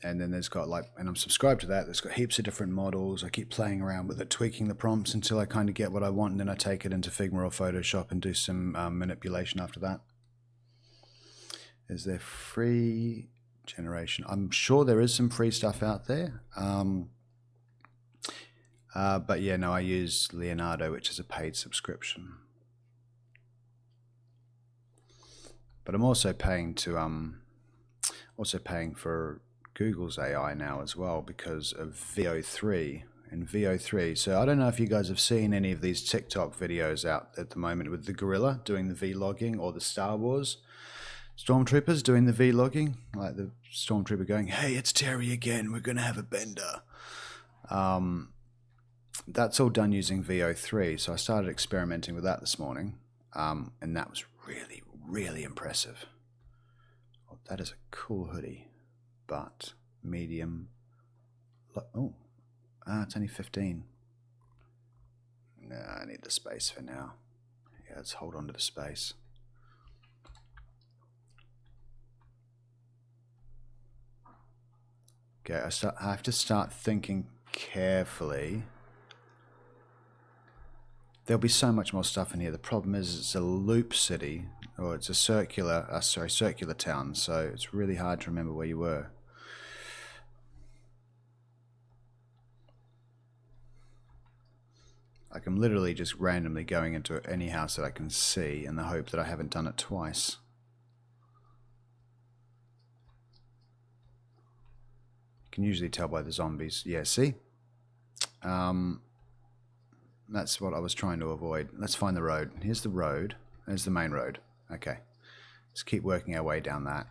And then there's got like, and I'm subscribed to that, there's got heaps of different models. I keep playing around with it, tweaking the prompts until I kind of get what I want, and then I take it into Figma or Photoshop and do some manipulation after that. Is there free generation? I'm sure there is some free stuff out there. But yeah, no, I use Leonardo, which is a paid subscription. But I'm also paying to for Google's AI now as well because of VO3 and VO3. So I don't know if you guys have seen any of these TikTok videos out at the moment with the gorilla doing the vlogging, or the Star Wars stormtroopers doing the vlogging, like the stormtrooper going, "Hey, it's Terry again. We're gonna have a bender." That's all done using VO3. So I started experimenting with that this morning, and that was really, really impressive. Oh, that is a cool hoodie. But medium. Oh, it's only 15. No, I need the space for now. Yeah, let's hold on to the space. Okay, I have to start thinking carefully. There'll be so much more stuff in here. The problem is it's a loop city, or it's a circular town. So it's really hard to remember where you were. Like I'm literally just randomly going into any house that I can see in the hope that I haven't done it twice. You can usually tell by the zombies. Yeah, see? That's what I was trying to avoid. Let's find the road. Here's the road. There's the main road. Okay. Let's keep working our way down that.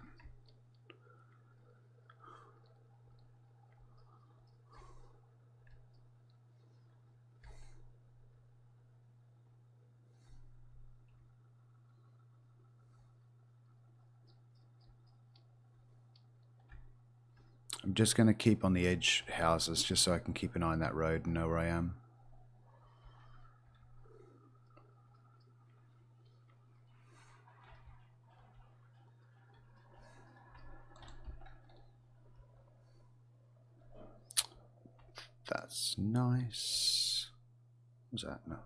I'm just going to keep on the edge houses just so I can keep an eye on that road and know where I am. That's nice. What's that? No.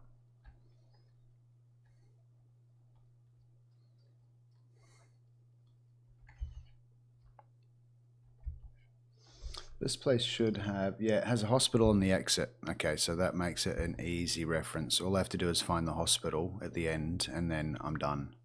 This place should have, yeah, it has a hospital on the exit. Okay, so that makes it an easy reference. All I have to do is find the hospital at the end, and then I'm done.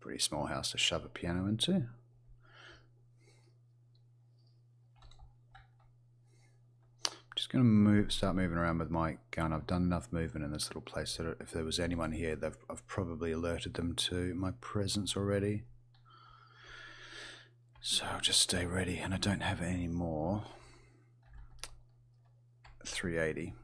Pretty small house to shove a piano into. Just going to start moving around with my gun. I've done enough movement in this little place that if there was anyone here, I've probably alerted them to my presence already. So I'll just stay ready, and I don't have any more. 380.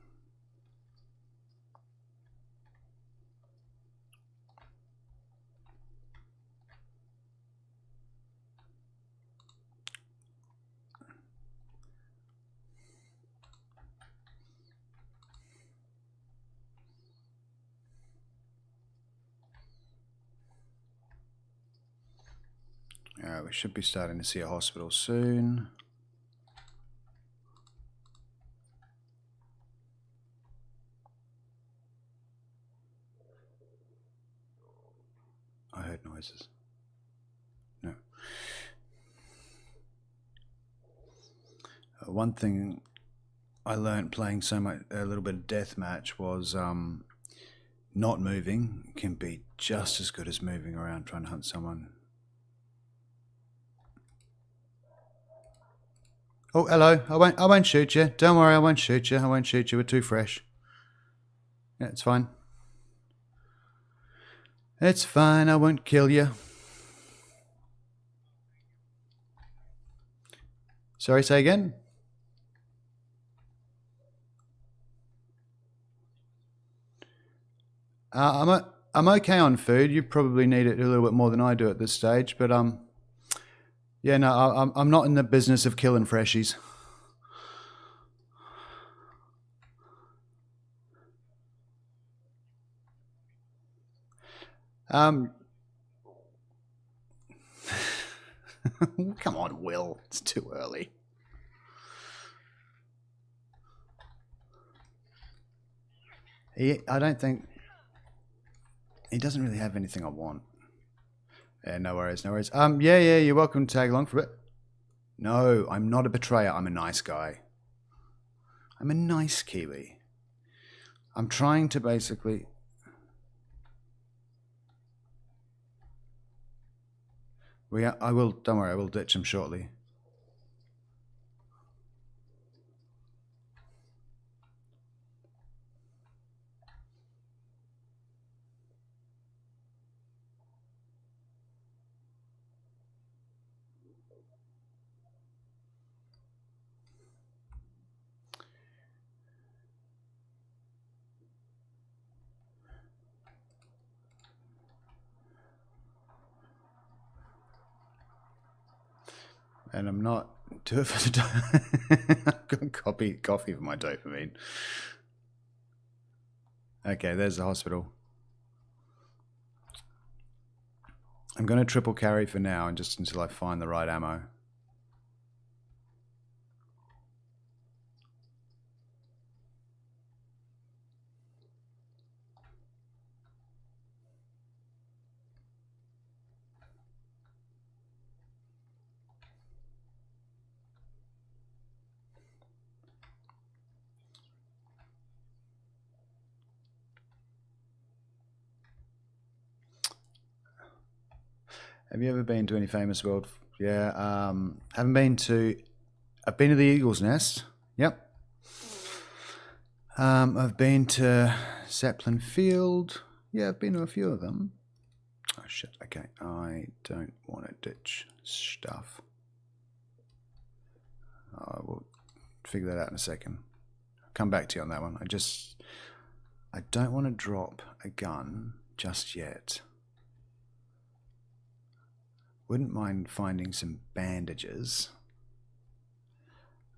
We should be starting to see a hospital soon. I heard noises. No. One thing I learned playing so much, a little bit of deathmatch, was not moving can be just as good as moving around trying to hunt someone. Oh, hello. I won't shoot you. Don't worry, I won't shoot you. I won't shoot you. We're too fresh. Yeah, it's fine. It's fine. I won't kill you. Sorry, say again? I'm okay on food. You probably need it a little bit more than I do at this stage, but yeah, no, I'm not in the business of killing freshies. Come on, Will. It's too early. I don't think he doesn't really have anything I want. Yeah, no worries, no worries. Yeah, you're welcome to tag along for a bit. No, I'm not a betrayer. I'm a nice guy. I'm a nice Kiwi. I'm trying to basically... I will, don't worry, I will ditch him shortly. And I'm not... Do it for the... I've got coffee for my dopamine. Okay, there's the hospital. I'm going to triple carry for now, and just until I find the right ammo. Have you ever been to any famous world? Yeah, haven't been to... I've been to the Eagle's Nest. Yep. I've been to Zeppelin Field. Yeah, I've been to a few of them. Oh, shit. Okay, I don't want to ditch stuff. I will figure that out in a second. I'll come back to you on that one. I don't want to drop a gun just yet. Wouldn't mind finding some bandages.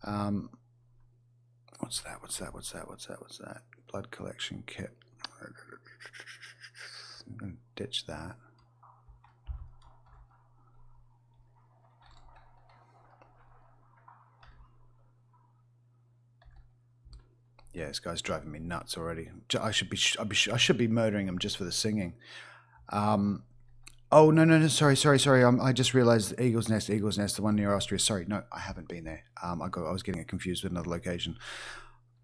What's that? Blood collection kit. I'm going to ditch that. Yeah, this guy's driving me nuts already. I should be murdering him just for the singing. Oh, no, sorry. I just realized Eagle's Nest, the one near Austria. Sorry, no, I haven't been there. I was getting it confused with another location.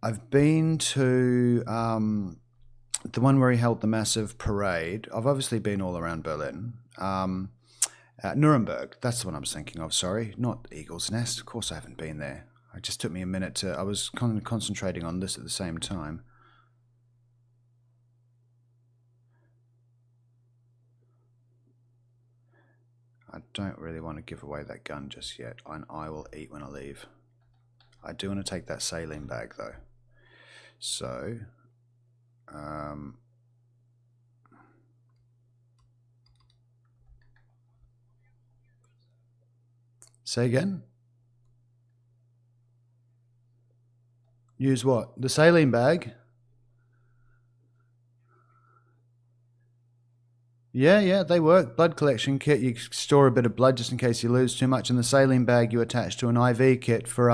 I've been to the one where he held the massive parade. I've obviously been all around Berlin. Nuremberg, that's the one I was thinking of, sorry. Not Eagle's Nest, of course I haven't been there. It just took me a minute to... I was concentrating on this at the same time. I don't really want to give away that gun just yet, and I will eat when I leave. I do want to take that saline bag though. So, say again? Use what? The saline bag? Yeah, they work. Blood collection kit, you store a bit of blood just in case you lose too much. And the saline bag you attach to an IV kit for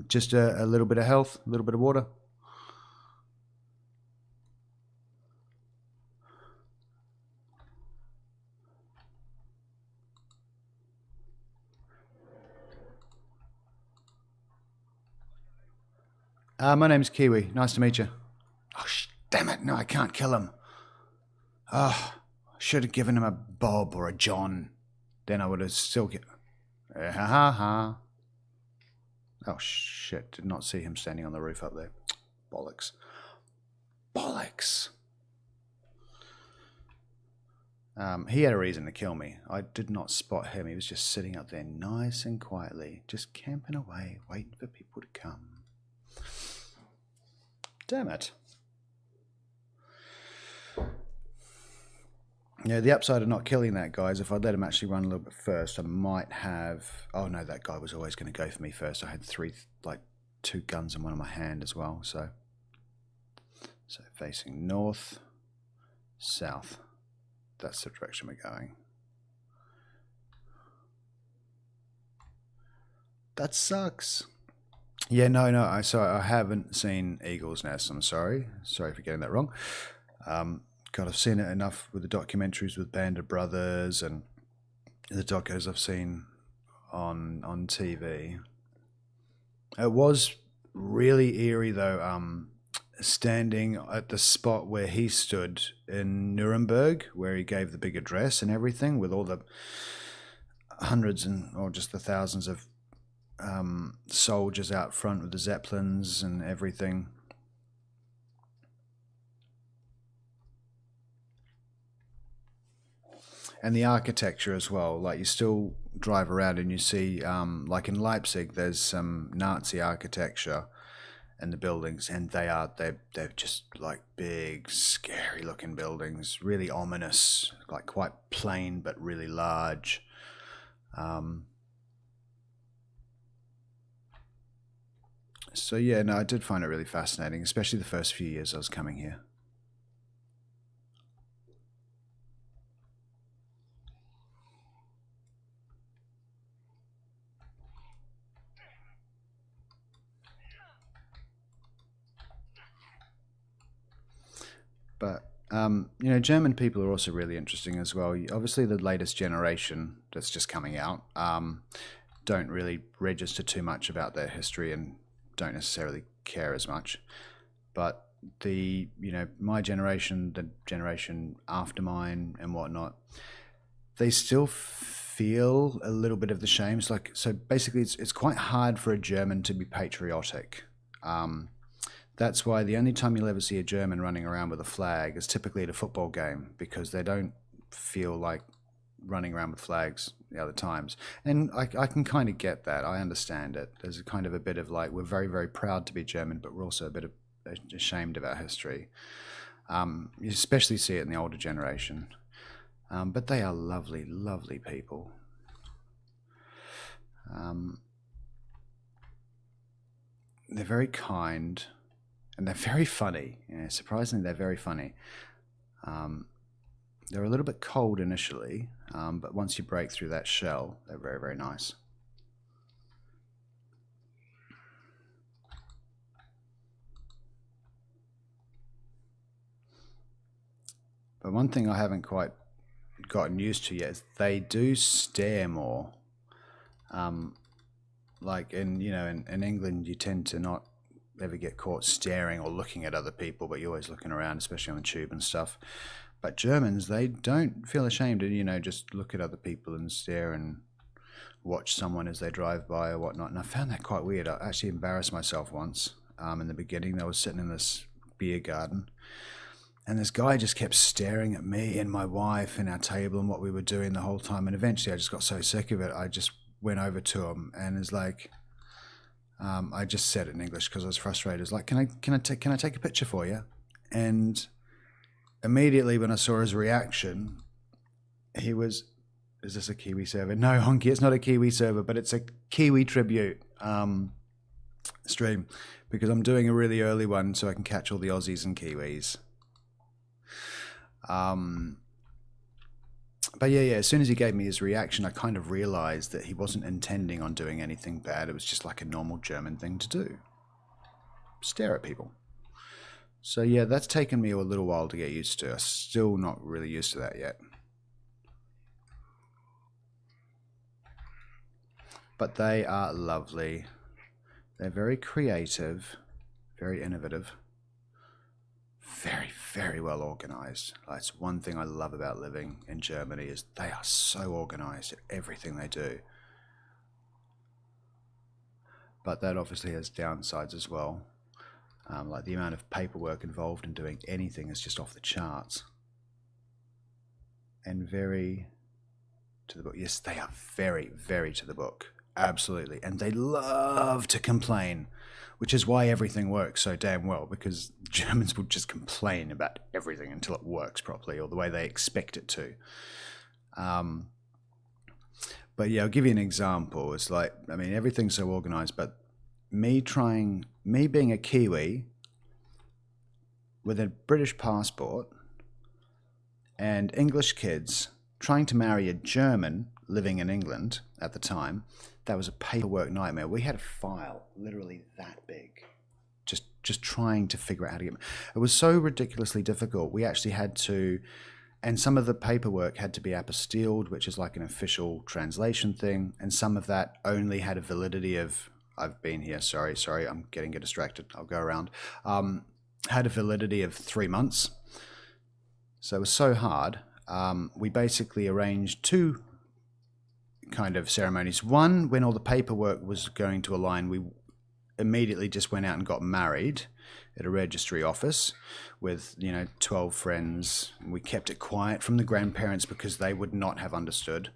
just a little bit of health, a little bit of water. My name's Kiwi. Nice to meet you. Oh, damn it. No, I can't kill him. Oh, I should have given him a Bob or a John. Then I would have still get... Ha. Oh, shit. Did not see him standing on the roof up there. Bollocks. He had a reason to kill me. I did not spot him. He was just sitting up there nice and quietly, just camping away, waiting for people to come. Damn it. Yeah, the upside of not killing that guy is if I'd let him actually run a little bit first, I might have... Oh no, that guy was always going to go for me first. I had two guns in one in my hand as well, so facing north, south. That's the direction we're going. That sucks. Yeah, no. So I haven't seen Eagle's Nest. I'm sorry. Sorry for getting that wrong. God, I've seen it enough with the documentaries with Band of Brothers and the docos I've seen on TV. It was really eerie though. Standing at the spot where he stood in Nuremberg, where he gave the big address and everything, with all the hundreds or just the thousands of soldiers out front with the Zeppelins and everything. And the architecture as well. Like, you still drive around and you see, like in Leipzig, there's some Nazi architecture in the buildings, and they're just like big, scary looking buildings, really ominous, like quite plain but really large. So yeah, no, I did find it really fascinating, especially the first few years I was coming here. But, German people are also really interesting as well. Obviously, the latest generation that's just coming out don't really register too much about their history and don't necessarily care as much. But my generation, the generation after mine and whatnot, they still feel a little bit of the shame. So basically, it's quite hard for a German to be patriotic. That's why the only time you'll ever see a German running around with a flag is typically at a football game, because they don't feel like running around with flags the other times. And I can kind of get that. I understand it. There's a kind of a bit of like, we're very, very proud to be German, but we're also a bit ashamed of our history. You especially see it in the older generation. But they are lovely, lovely people. They're very kind. And they're very funny. Surprisingly, they're very funny. They're a little bit cold initially, but once you break through that shell, they're very, very nice. But one thing I haven't quite gotten used to yet is they do stare more. Like in England, you tend to not ever get caught staring or looking at other people, but you're always looking around, especially on the tube and stuff. But Germans, they don't feel ashamed to, just look at other people and stare and watch someone as they drive by or whatnot. And I found that quite weird. I actually embarrassed myself once in the beginning. I was sitting in this beer garden, and this guy just kept staring at me and my wife and our table and what we were doing the whole time. And eventually I just got so sick of it, I just went over to him and was like, I just said it in English because I was frustrated. I was like, can I take a picture for you? And immediately when I saw his reaction, he was, is this a Kiwi server? No, Honky, it's not a Kiwi server, but it's a Kiwi tribute stream, because I'm doing a really early one so I can catch all the Aussies and Kiwis. But yeah, as soon as he gave me his reaction, I kind of realized that he wasn't intending on doing anything bad. It was just like a normal German thing to do. Stare at people. So yeah, that's taken me a little while to get used to. I'm still not really used to that yet. But they are lovely. They're very creative, very innovative. Very, very well organized. That's one thing I love about living in Germany, is they are so organized at everything they do. But that obviously has downsides as well. Like the amount of paperwork involved in doing anything is just off the charts. And very to the book. Yes, they are very, very to the book. Absolutely. And they love to complain, which is why everything works so damn well, because Germans will just complain about everything until it works properly or the way they expect it to. But yeah, I'll give you an example. It's like, I mean, everything's so organized, but me being a Kiwi with a British passport and English kids trying to marry a German living in England at the time, that was a paperwork nightmare. We had a file literally that big, just trying to figure out how to get. It was so ridiculously difficult. We actually had to, and some of the paperwork had to be apostilled, which is like an official translation thing, and some of that only had a validity of, I've been here, sorry, I'm getting distracted, I'll go around, had a validity of 3 months. So it was so hard. We basically arranged two kind of ceremonies. One, when all the paperwork was going to align, we immediately just went out and got married at a registry office with 12 friends. We kept it quiet from the grandparents because they would not have understood,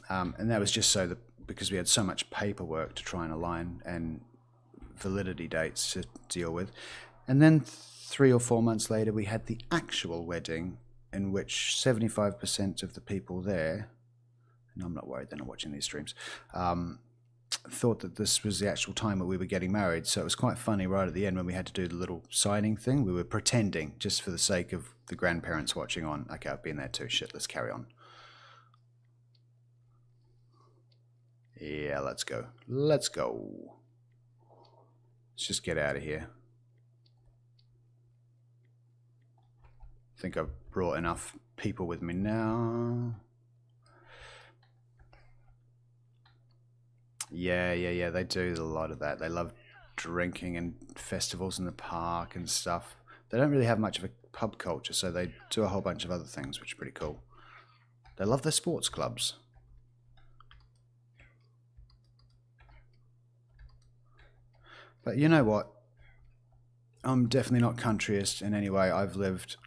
and that was just so that because we had so much paperwork to try and align and validity dates to deal with. And then 3 or 4 months later we had the actual wedding, in which 75% of the people there, and I'm not worried they're not watching these streams, thought that this was the actual time that we were getting married. So it was quite funny right at the end when we had to do the little signing thing. We were pretending just for the sake of the grandparents watching on. Okay, I've been there too. Shit, let's carry on. Yeah, let's go. Let's go. Let's just get out of here. I think I've brought enough people with me now. Yeah, they do a lot of that. They love drinking and festivals in the park and stuff. They don't really have much of a pub culture, so they do a whole bunch of other things, which is pretty cool. They love their sports clubs. But you know what? I'm definitely not countryist in any way. I've lived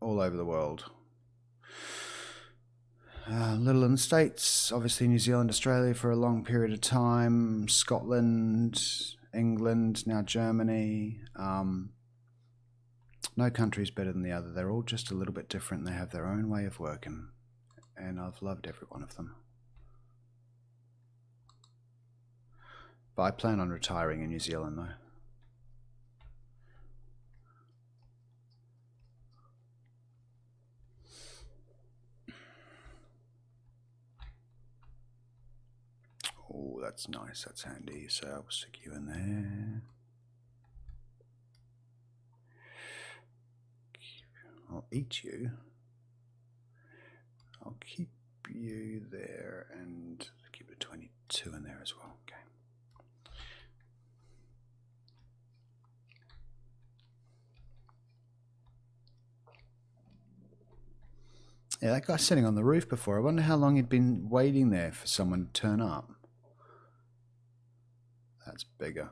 all over the world. Little in the States, obviously New Zealand, Australia for a long period of time, Scotland, England, now Germany. No country's better than the other. They're all just a little bit different. They have their own way of working, and I've loved every one of them. But I plan on retiring in New Zealand though. Oh, that's nice, that's handy. So I'll stick you in there. I'll eat you. I'll keep you there and keep a 22 in there as well. Okay. Yeah, that guy's sitting on the roof before. I wonder how long he'd been waiting there for someone to turn up. That's bigger.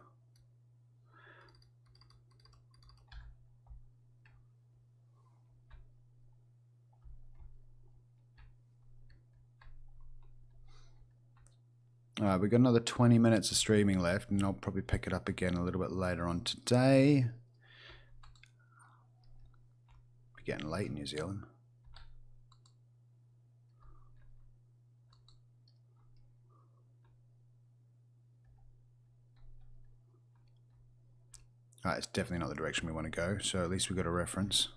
Alright, we've got another 20 minutes of streaming left, and I'll probably pick it up again a little bit later on today. We're getting late in New Zealand. Alright, it's definitely not the direction we want to go, so at least we've got a reference.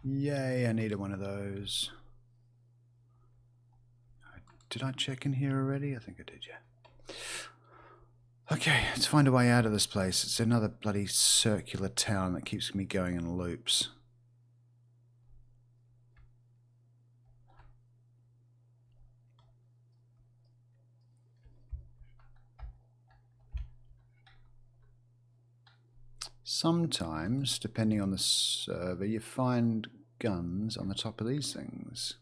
Yay, I needed one of those. Did I check in here already? I think I did, yeah. Okay, let's find a way out of this place. It's another bloody circular town that keeps me going in loops. Sometimes, depending on the server, you find guns on the top of these things.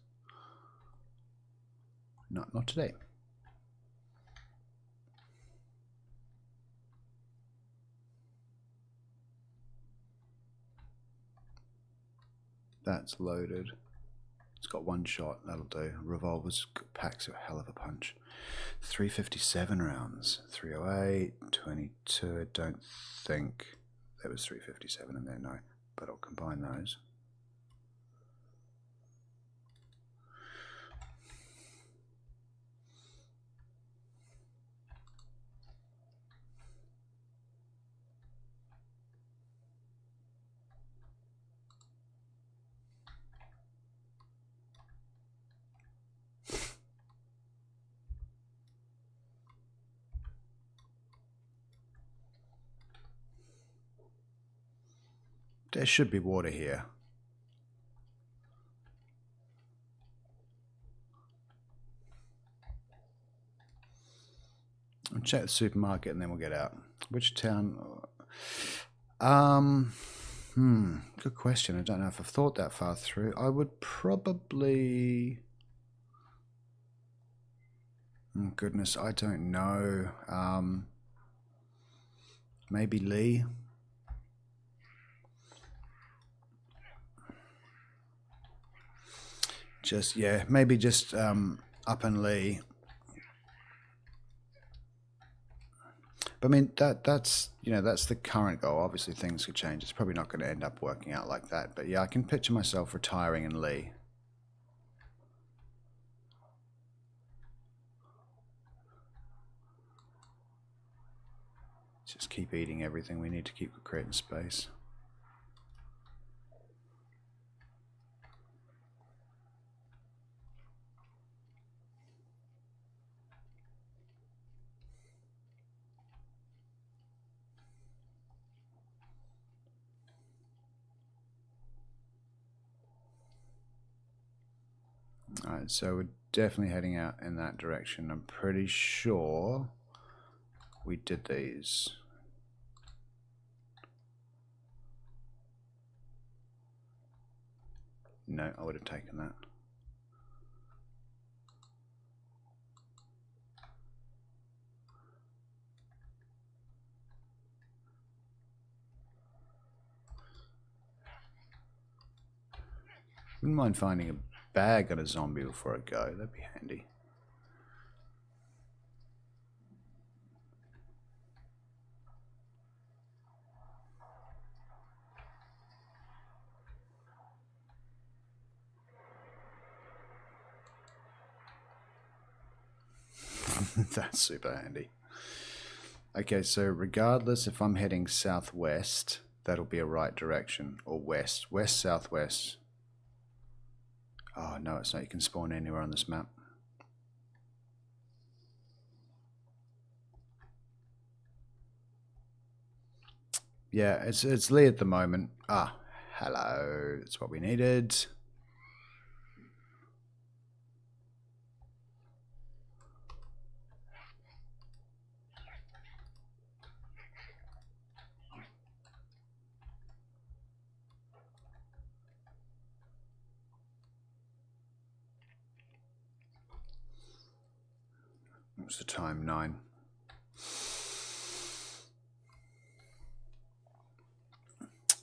Not today. That's loaded. It's got one shot, that'll do. Revolvers packs a hell of a punch. 357 rounds. 308, 22. I don't think there was 357 in there, no. But I'll combine those. There should be water here. I'll check the supermarket and then we'll get out. Which town? Good question. I don't know if I've thought that far through. I would probably... Oh, goodness, I don't know. Maybe Lee. Just, yeah, maybe just up in Lee. But I mean, that's, you know, that's the current goal. Obviously, things could change. It's probably not going to end up working out like that. But yeah, I can picture myself retiring in Lee. Just keep eating everything we need to keep creating space. Alright, so we're definitely heading out in that direction. I'm pretty sure we did these. No, I would have taken that. Wouldn't mind finding a bag on a zombie before I go. That'd be handy. That's super handy. Okay, so regardless if I'm heading southwest, that'll be a right direction, or west. West, southwest. Oh, no, it's not. You can spawn anywhere on this map. Yeah, it's Lee at the moment. Ah, hello. That's what we needed. What's the time? 9.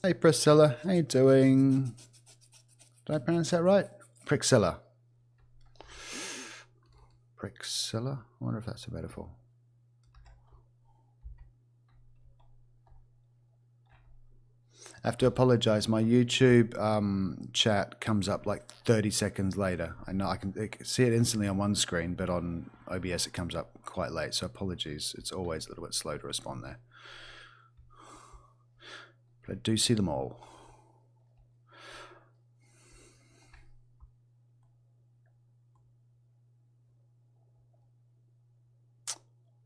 Hey Priscilla, how you doing? Did I pronounce that right? Priscilla. Priscilla? I wonder if that's a metaphor. I have to apologize. My YouTube chat comes up like 30 seconds later. I know I can see it instantly on one screen, but on OBS it comes up quite late. So apologies. It's always a little bit slow to respond there. But I do see them all.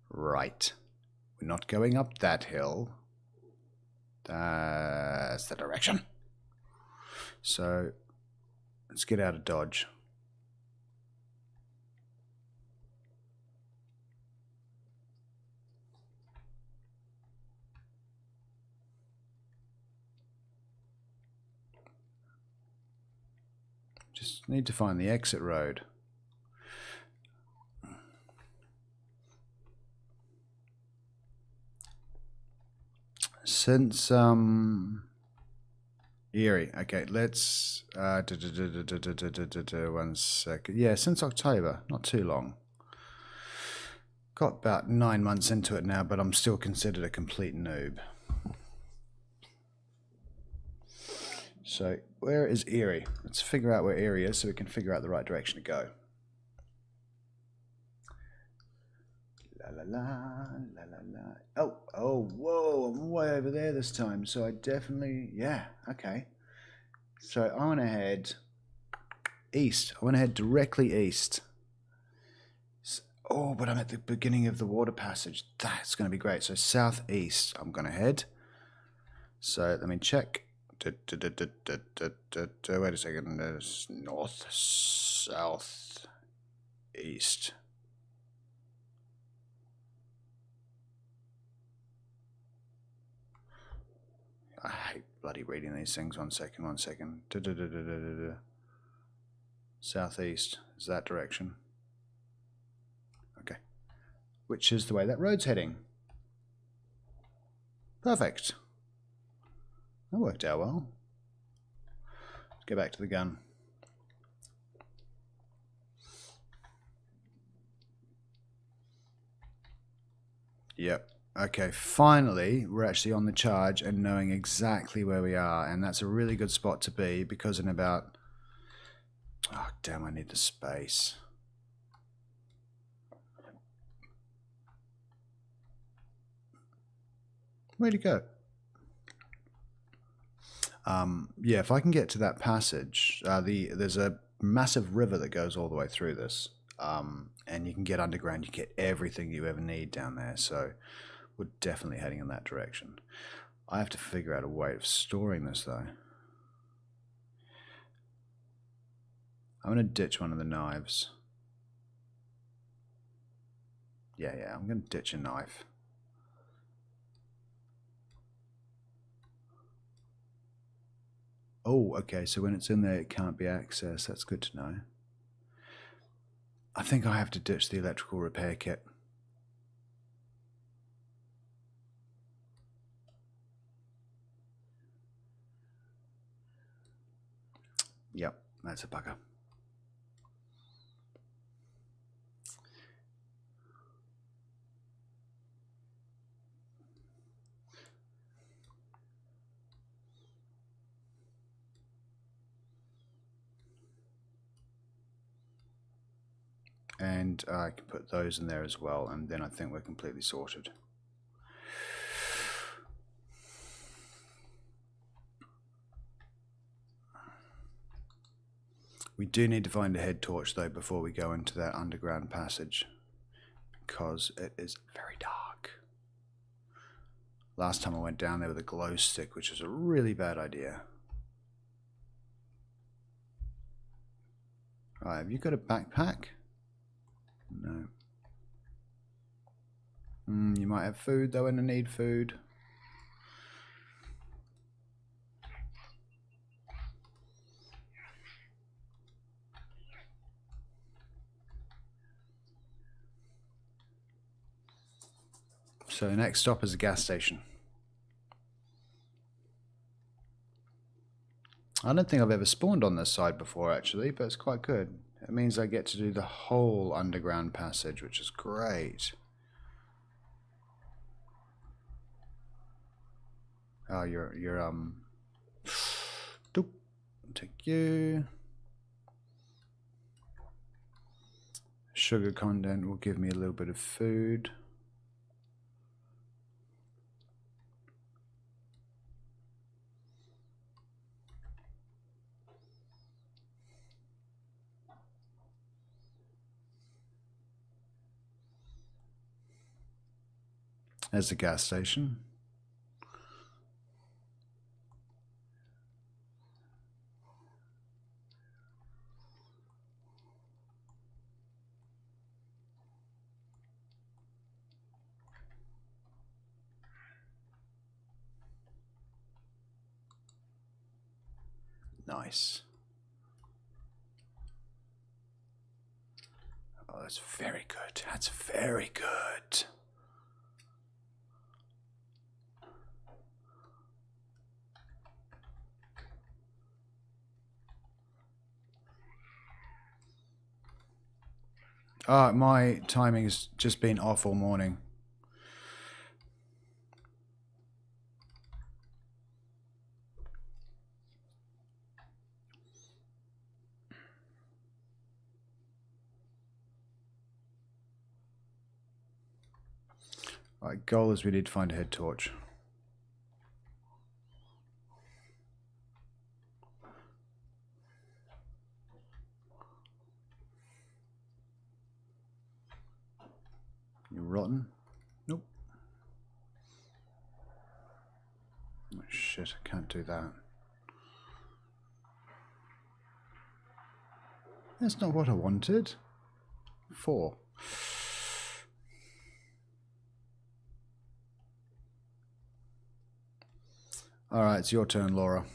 Right. We're not going up that hill. That's the direction. So let's get out of Dodge. Just need to find the exit road. Since Erie. Okay, let's 1 second. Yeah, since October, not too long. Got about 9 months into it now, but I'm still considered a complete noob. So, where is Erie? Let's figure out where Erie is so we can figure out the right direction to go. La la la, la la la. Oh, whoa, I'm way over there this time. So I definitely, yeah, okay. So I want to head east. I want to head directly east. Oh, but I'm at the beginning of the water passage. That's going to be great. So southeast, I'm going to head. So let me check. Wait a second. There's north, south, east. I hate bloody reading these things. 1 second, 1 second. Southeast is that direction. Okay. Which is the way that road's heading. Perfect. That worked out well. Let's go back to the gun. Yep. Okay, finally, we're actually on the charge and knowing exactly where we are. And that's a really good spot to be because in about... Oh, damn, I need the space. Where'd he go? Yeah, if I can get to that passage, there's a massive river that goes all the way through this. And you can get underground, you get everything you ever need down there. So we're definitely heading in that direction. I have to figure out a way of storing this, though. I'm going to ditch one of the knives. Yeah, I'm going to ditch a knife. Oh, okay, so when it's in there, it can't be accessed. That's good to know. I think I have to ditch the electrical repair kit. Yep, that's a bugger. And I can put those in there as well, and then I think we're completely sorted. We do need to find a head torch, though, before we go into that underground passage, because it is very dark. Last time I went down there with a glow stick, which was a really bad idea. Right, have you got a backpack? No. You might have food, though, and I need food. So the next stop is a gas station. I don't think I've ever spawned on this side before, actually, but it's quite good. It means I get to do the whole underground passage, which is great. Oh, you're doop. Take you. Sugar content will give me a little bit of food. There's the gas station. Nice. Oh, that's very good. That's very good. My timing has just been off all morning. Right, goal is we need to find a head torch. You rotten? Nope. Oh, shit, I can't do that. That's not what I wanted. 4. Alright, it's your turn, Laura.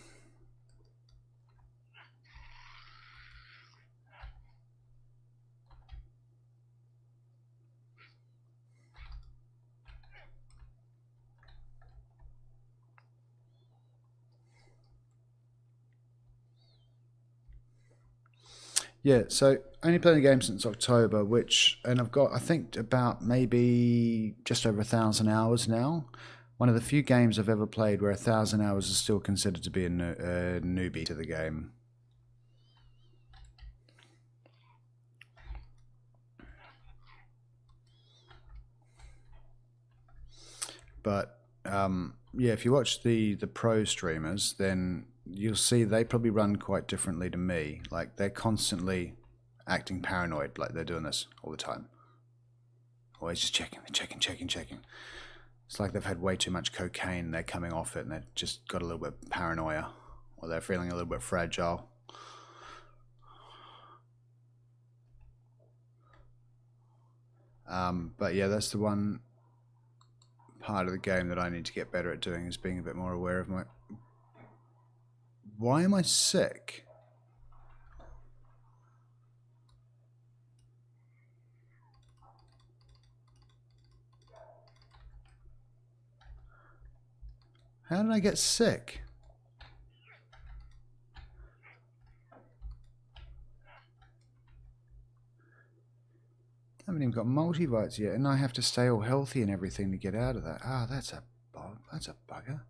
Yeah, so only playing the game since October, and I've got, I think, about maybe just over 1,000 hours now. One of the few games I've ever played where 1,000 hours is still considered to be a newbie to the game. But yeah, if you watch the pro streamers, then you'll see they probably run quite differently to me. Like, they're constantly acting paranoid, like they're doing this all the time. Always just checking. It's like they've had way too much cocaine, they're coming off it, and they've just got a little bit of paranoia, or they're feeling a little bit fragile. But yeah, that's the one part of the game that I need to get better at doing, is being a bit more aware of my... Why am I sick? How did I get sick? I haven't even got multivites yet, and I have to stay all healthy and everything to get out of that. Ah, that's a bugger.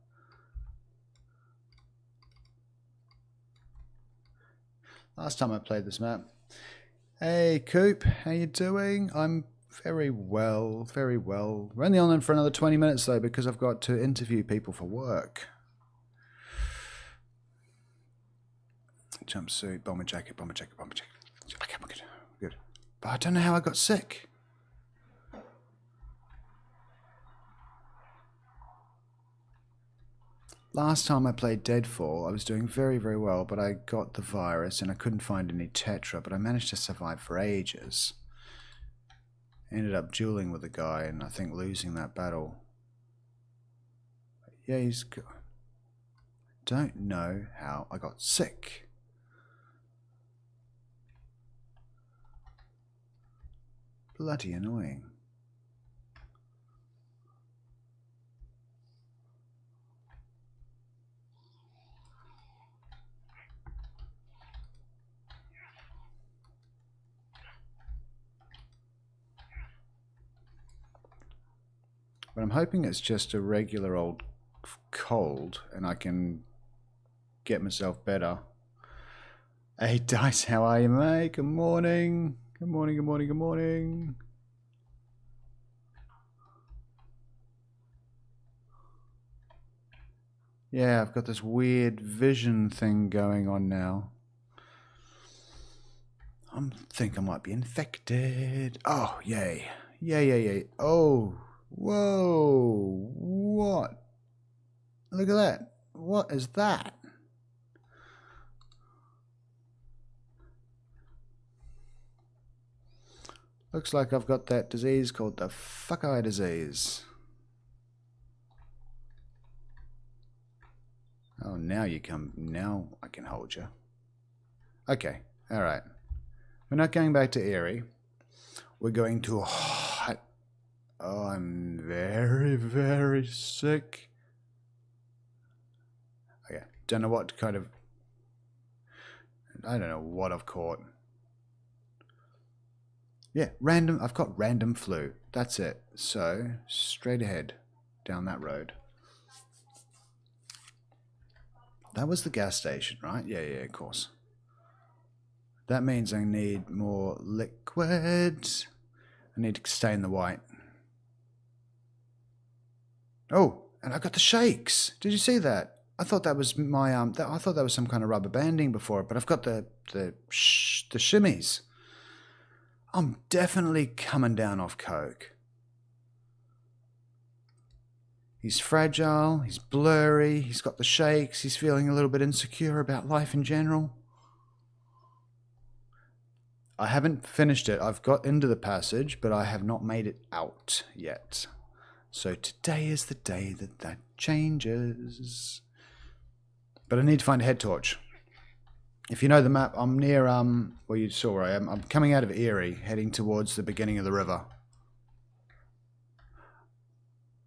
Last time I played this map. Hey, Coop, how you doing? I'm very well, very well. We're only on for another 20 minutes, though, because I've got to interview people for work. Jumpsuit, bomber jacket. Okay, we're good. Good. But I don't know how I got sick. Last time I played Deadfall, I was doing very, very well, but I got the virus and I couldn't find any Tetra, but I managed to survive for ages. Ended up dueling with a guy and I think losing that battle. Yeah, he's good. Don't know how I got sick. Bloody annoying. But I'm hoping it's just a regular old cold and I can get myself better. Hey Dice, how are you, mate? Good morning. Good morning, good morning, good morning. Yeah, I've got this weird vision thing going on now. I think I might be infected. Oh, yay. Yay. Oh, whoa. What? Look at that. What is that? Looks like I've got that disease called the fuck-eye disease. Oh, now you come. Now I can hold you. Okay, alright. We're not going back to Erie. We're going to hot. Oh, I'm very, very sick. Okay, don't know what kind of... I don't know what I've caught. Yeah, random. I've got random flu. That's it. So, straight ahead down that road. That was the gas station, right? Yeah, yeah, of course. That means I need more liquid. I need to stay in the white. Oh, and I got the shakes. Did you see that? I thought that was my I thought that was some kind of rubber banding before, but I've got the shimmies. I'm definitely coming down off coke. He's fragile, he's blurry, he's got the shakes, he's feeling a little bit insecure about life in general. I haven't finished it. I've got into the passage, but I have not made it out yet. So today is the day that changes. But I need to find a head torch. If you know the map, I'm near, well, you saw where I am. I'm coming out of Erie, heading towards the beginning of the river.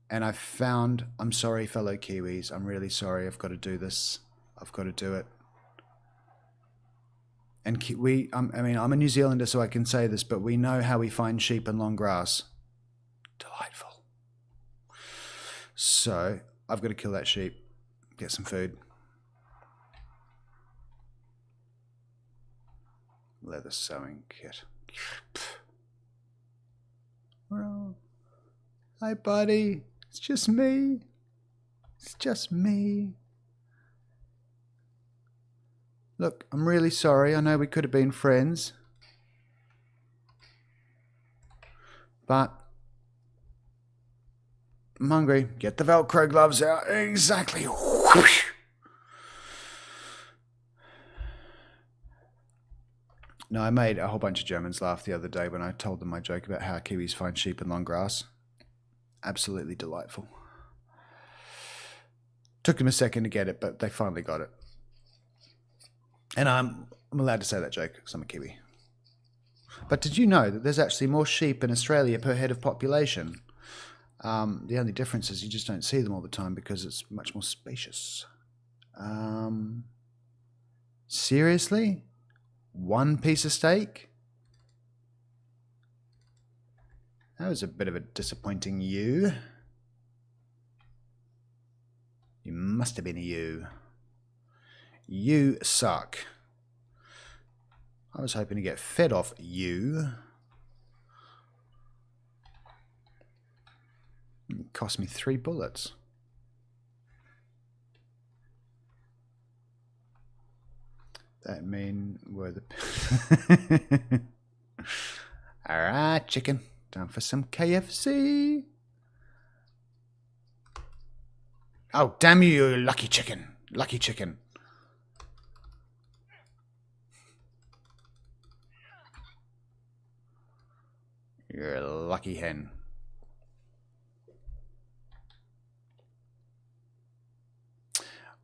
And I found, I'm sorry, fellow Kiwis, I'm really sorry, I've got to do this. I've got to do it. And I mean, I'm a New Zealander, so I can say this, but we know how we find sheep in long grass. Delightful. So, I've got to kill that sheep, get some food. Leather sewing kit. Well, hi, buddy. It's just me. It's just me. Look, I'm really sorry. I know we could have been friends. But I'm hungry. Get the Velcro gloves out. Exactly. Whoosh. No, I made a whole bunch of Germans laugh the other day when I told them my joke about how Kiwis find sheep in long grass. Absolutely delightful. Took them a second to get it, but they finally got it. And I'm allowed to say that joke because I'm a Kiwi. But did you know that there's actually more sheep in Australia per head of population? The only difference is you just don't see them all the time because it's much more spacious. Seriously? One piece of steak? That was a bit of a disappointing you. You must have been a you. You suck. I was hoping to get fed off you. It cost me 3 bullets. That mean we're the... Alright, chicken. Time for some KFC. Oh, damn you, you lucky chicken. Lucky chicken. You're a lucky hen.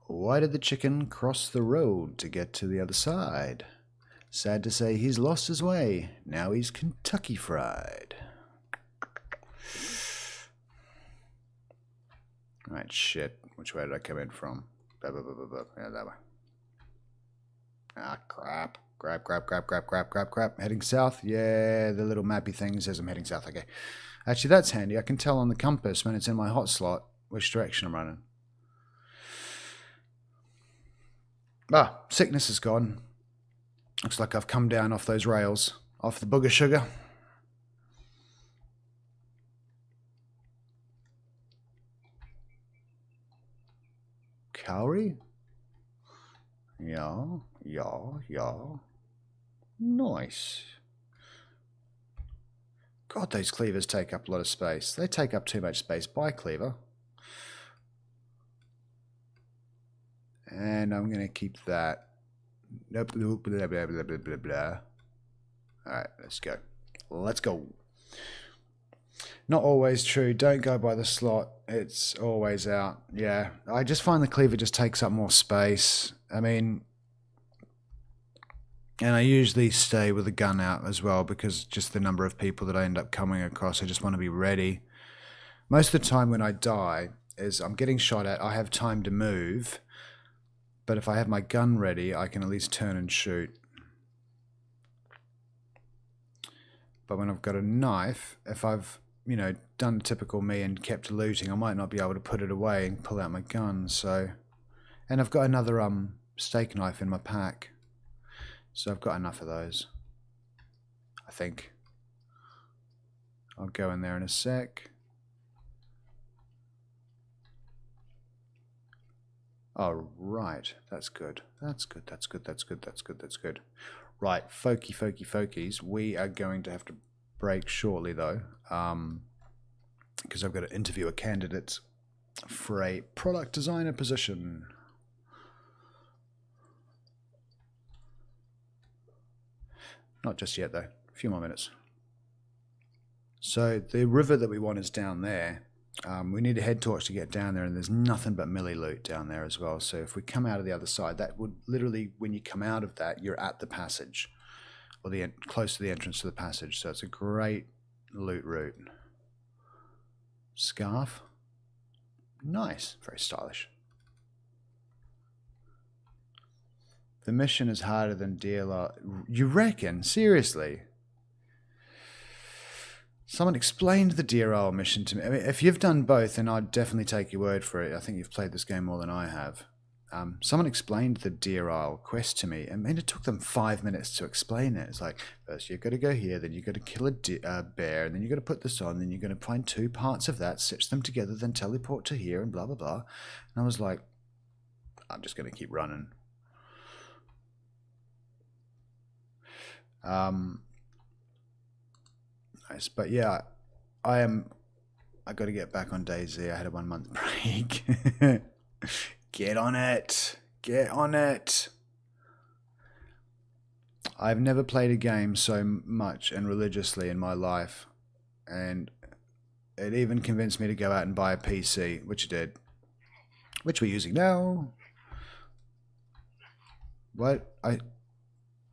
Why did the chicken cross the road to get to the other side? Sad to say he's lost his way. Now he's Kentucky fried. Right, shit. Which way did I come in from? Yeah, that way. Ah, crap. Crap. Heading south? Yeah, the little mappy thing says I'm heading south. Okay. Actually, that's handy. I can tell on the compass when it's in my hot slot which direction I'm running. Ah, sickness is gone. Looks like I've come down off those rails. Off the booger sugar. Cowrie? Yeah. Nice. God, those cleavers take up a lot of space. They take up too much space. Bye, cleaver. And I'm going to keep that. Nope. Blah, blah, blah, blah, blah, blah. Alright, let's go. Let's go. Not always true. Don't go by the slot. It's always out. Yeah. I just find the cleaver just takes up more space. I mean... And I usually stay with the gun out as well because just the number of people that I end up coming across, I just want to be ready. Most of the time when I die is I'm getting shot at, I have time to move, but if I have my gun ready, I can at least turn and shoot. But when I've got a knife, if I've, you know, done typical me and kept looting, I might not be able to put it away and pull out my gun. So, and I've got another steak knife in my pack, so I've got enough of those, I think. I'll go in there in a sec. Oh, right. That's good. That's good. That's good. That's good. That's good. That's good. Right. Fokies. We are going to have to break shortly, though, because I've got to interview a candidate for a product designer position. Not just yet, though. A few more minutes. So the river that we want is down there. We need a head torch to get down there, and there's nothing but melee loot down there as well. So if we come out of the other side, that would literally, when you come out of that, you're at the passage, or close to the entrance to the passage. So it's a great loot route. Scarf. Nice. Very stylish. The mission is harder than DLR. You reckon? Seriously? Someone explained the DRL mission to me. I mean, if you've done both, then I'd definitely take your word for it. I think you've played this game more than I have. Someone explained the DRL quest to me. I mean, it took them 5 minutes to explain it. It's like, first you've got to go here, then you've got to kill a bear, and then you've got to put this on, then you're going to find 2 parts of that, stitch them together, then teleport to here, and blah, blah, blah. And I was like, I'm just going to keep running. Nice. But yeah, I got to get back on DayZ. I had a 1 month break. Get on it. Get on it. I've never played a game so much and religiously in my life, and it even convinced me to go out and buy a PC, which I did, which we're using now. What?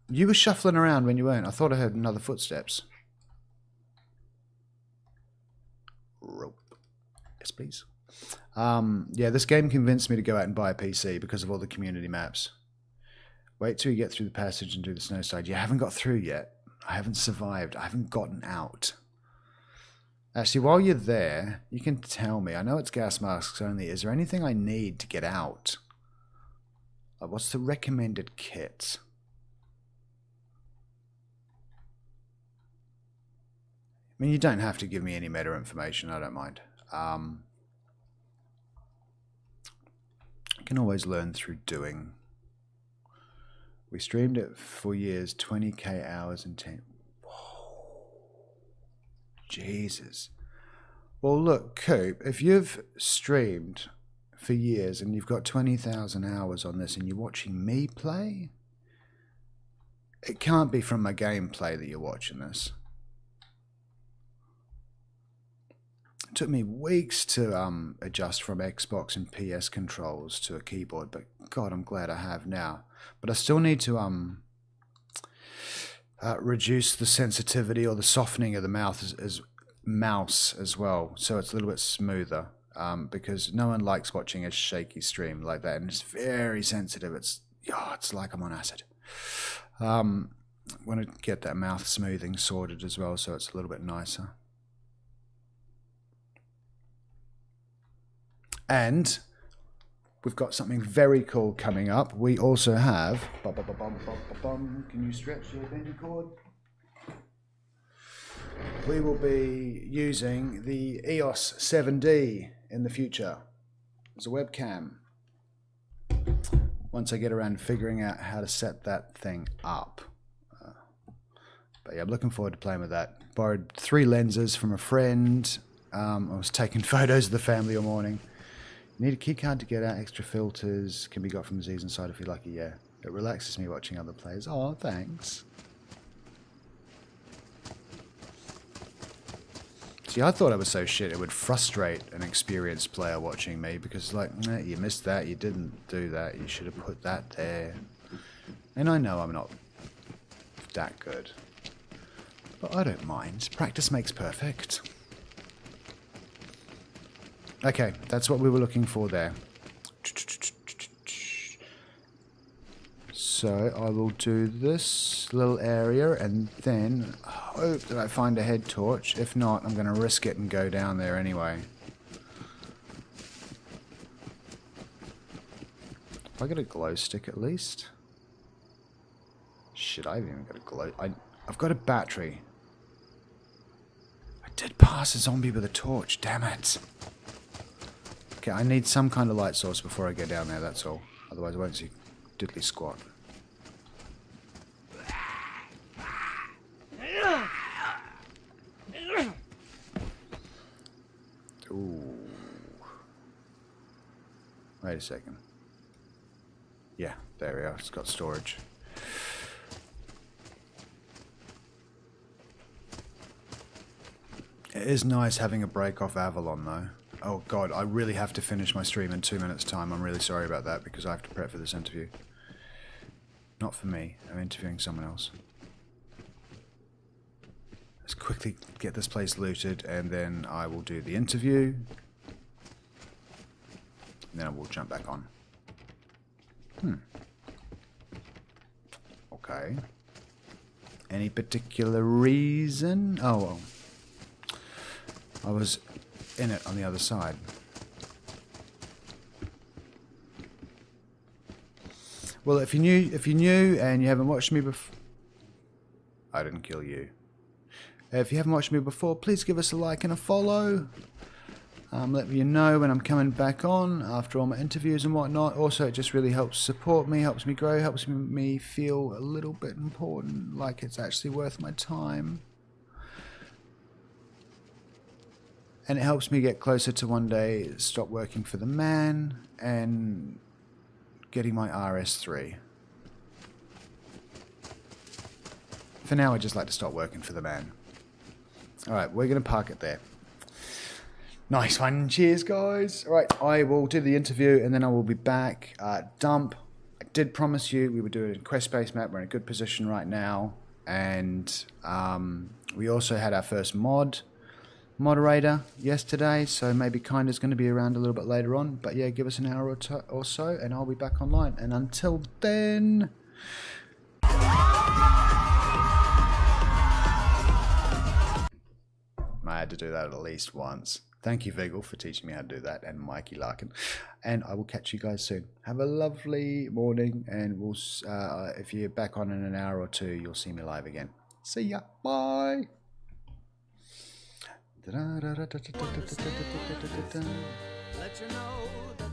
You were shuffling around when you weren't. I thought I heard another footsteps. Rope. Yes, please. Yeah, this game convinced me to go out and buy a PC because of all the community maps. Wait till you get through the passage and do the snow side. You haven't got through yet. I haven't survived. I haven't gotten out. Actually, while you're there, you can tell me. I know it's gas masks only. Is there anything I need to get out? Like, what's the recommended kit? I mean, you don't have to give me any meta information. I don't mind. I can always learn through doing. We streamed it for years, 20k hours and 10. Whoa. Jesus. Well, look, Coop, if you've streamed for years and you've got 20,000 hours on this and you're watching me play, it can't be from my gameplay that you're watching this. It took me weeks to adjust from Xbox and PS controls to a keyboard, but God, I'm glad I have now. But I still need to reduce the sensitivity or the softening of the mouse as well, so it's a little bit smoother. Because no one likes watching a shaky stream like that, and it's very sensitive. It's like I'm on acid. Want to get that mouth smoothing sorted as well, so it's a little bit nicer. And we've got something very cool coming up. We also have... Can you stretch your bending cord? We will be using the EOS 7D in the future as a webcam. Once I get around figuring out how to set that thing up. But yeah, I'm looking forward to playing with that. Borrowed 3 lenses from a friend. I was taking photos of the family all morning. Need a keycard to get out. Extra filters can be got from Z's inside if you're lucky. Yeah, it relaxes me watching other players. Oh, thanks. See, I thought I was so shit it would frustrate an experienced player watching me because, like, nah, you missed that, you didn't do that, you should have put that there. And I know I'm not that good, but I don't mind. Practice makes perfect. Okay, that's what we were looking for there. So I will do this. this little area and then hope that I find a head torch. If not, I'm going to risk it and go down there anyway. Have I got a glow stick at least? Shit, I haven't even got a glow... I've got a battery. I did pass a zombie with a torch, damn it. Okay, I need some kind of light source before I get down there, that's all. Otherwise I won't see diddly squat. Ooh. Wait a second. Yeah, there we are. It's got storage. It is nice having a break off Avalon though. Oh god, I really have to finish my stream in 2 minutes time. I'm really sorry about that because I have to prep for this interview. Not for me, I'm interviewing someone else. Let's quickly get this place looted and then I will do the interview. And then I will jump back on. Okay. Any particular reason? Oh well. I was in it on the other side. Well, if you're new and you haven't watched me before, I didn't kill you. If you haven't watched me before, please give us a like and a follow. Let me know when I'm coming back on after all my interviews and whatnot. Also, it just really helps support me, helps me grow, helps me feel a little bit important, like it's actually worth my time. And it helps me get closer to one day stop working for the man and getting my RS3. For now, I'd just like to stop working for the man. Alright, we're going to park it there. Nice one. Cheers, guys. Alright, I will do the interview and then I will be back. Dump. I did promise you we would do a quest-based map. We're in a good position right now. And we also had our first moderator yesterday, so maybe Kinda's going to be around a little bit later on. But yeah, give us an hour or so and I'll be back online. And until then... I had to do that at least once. Thank you, Vigil, for teaching me how to do that, and Mikey Larkin. And I will catch you guys soon. Have a lovely morning, and we'll if you're back on in an hour or two, you'll see me live again. See ya. Bye. Let you know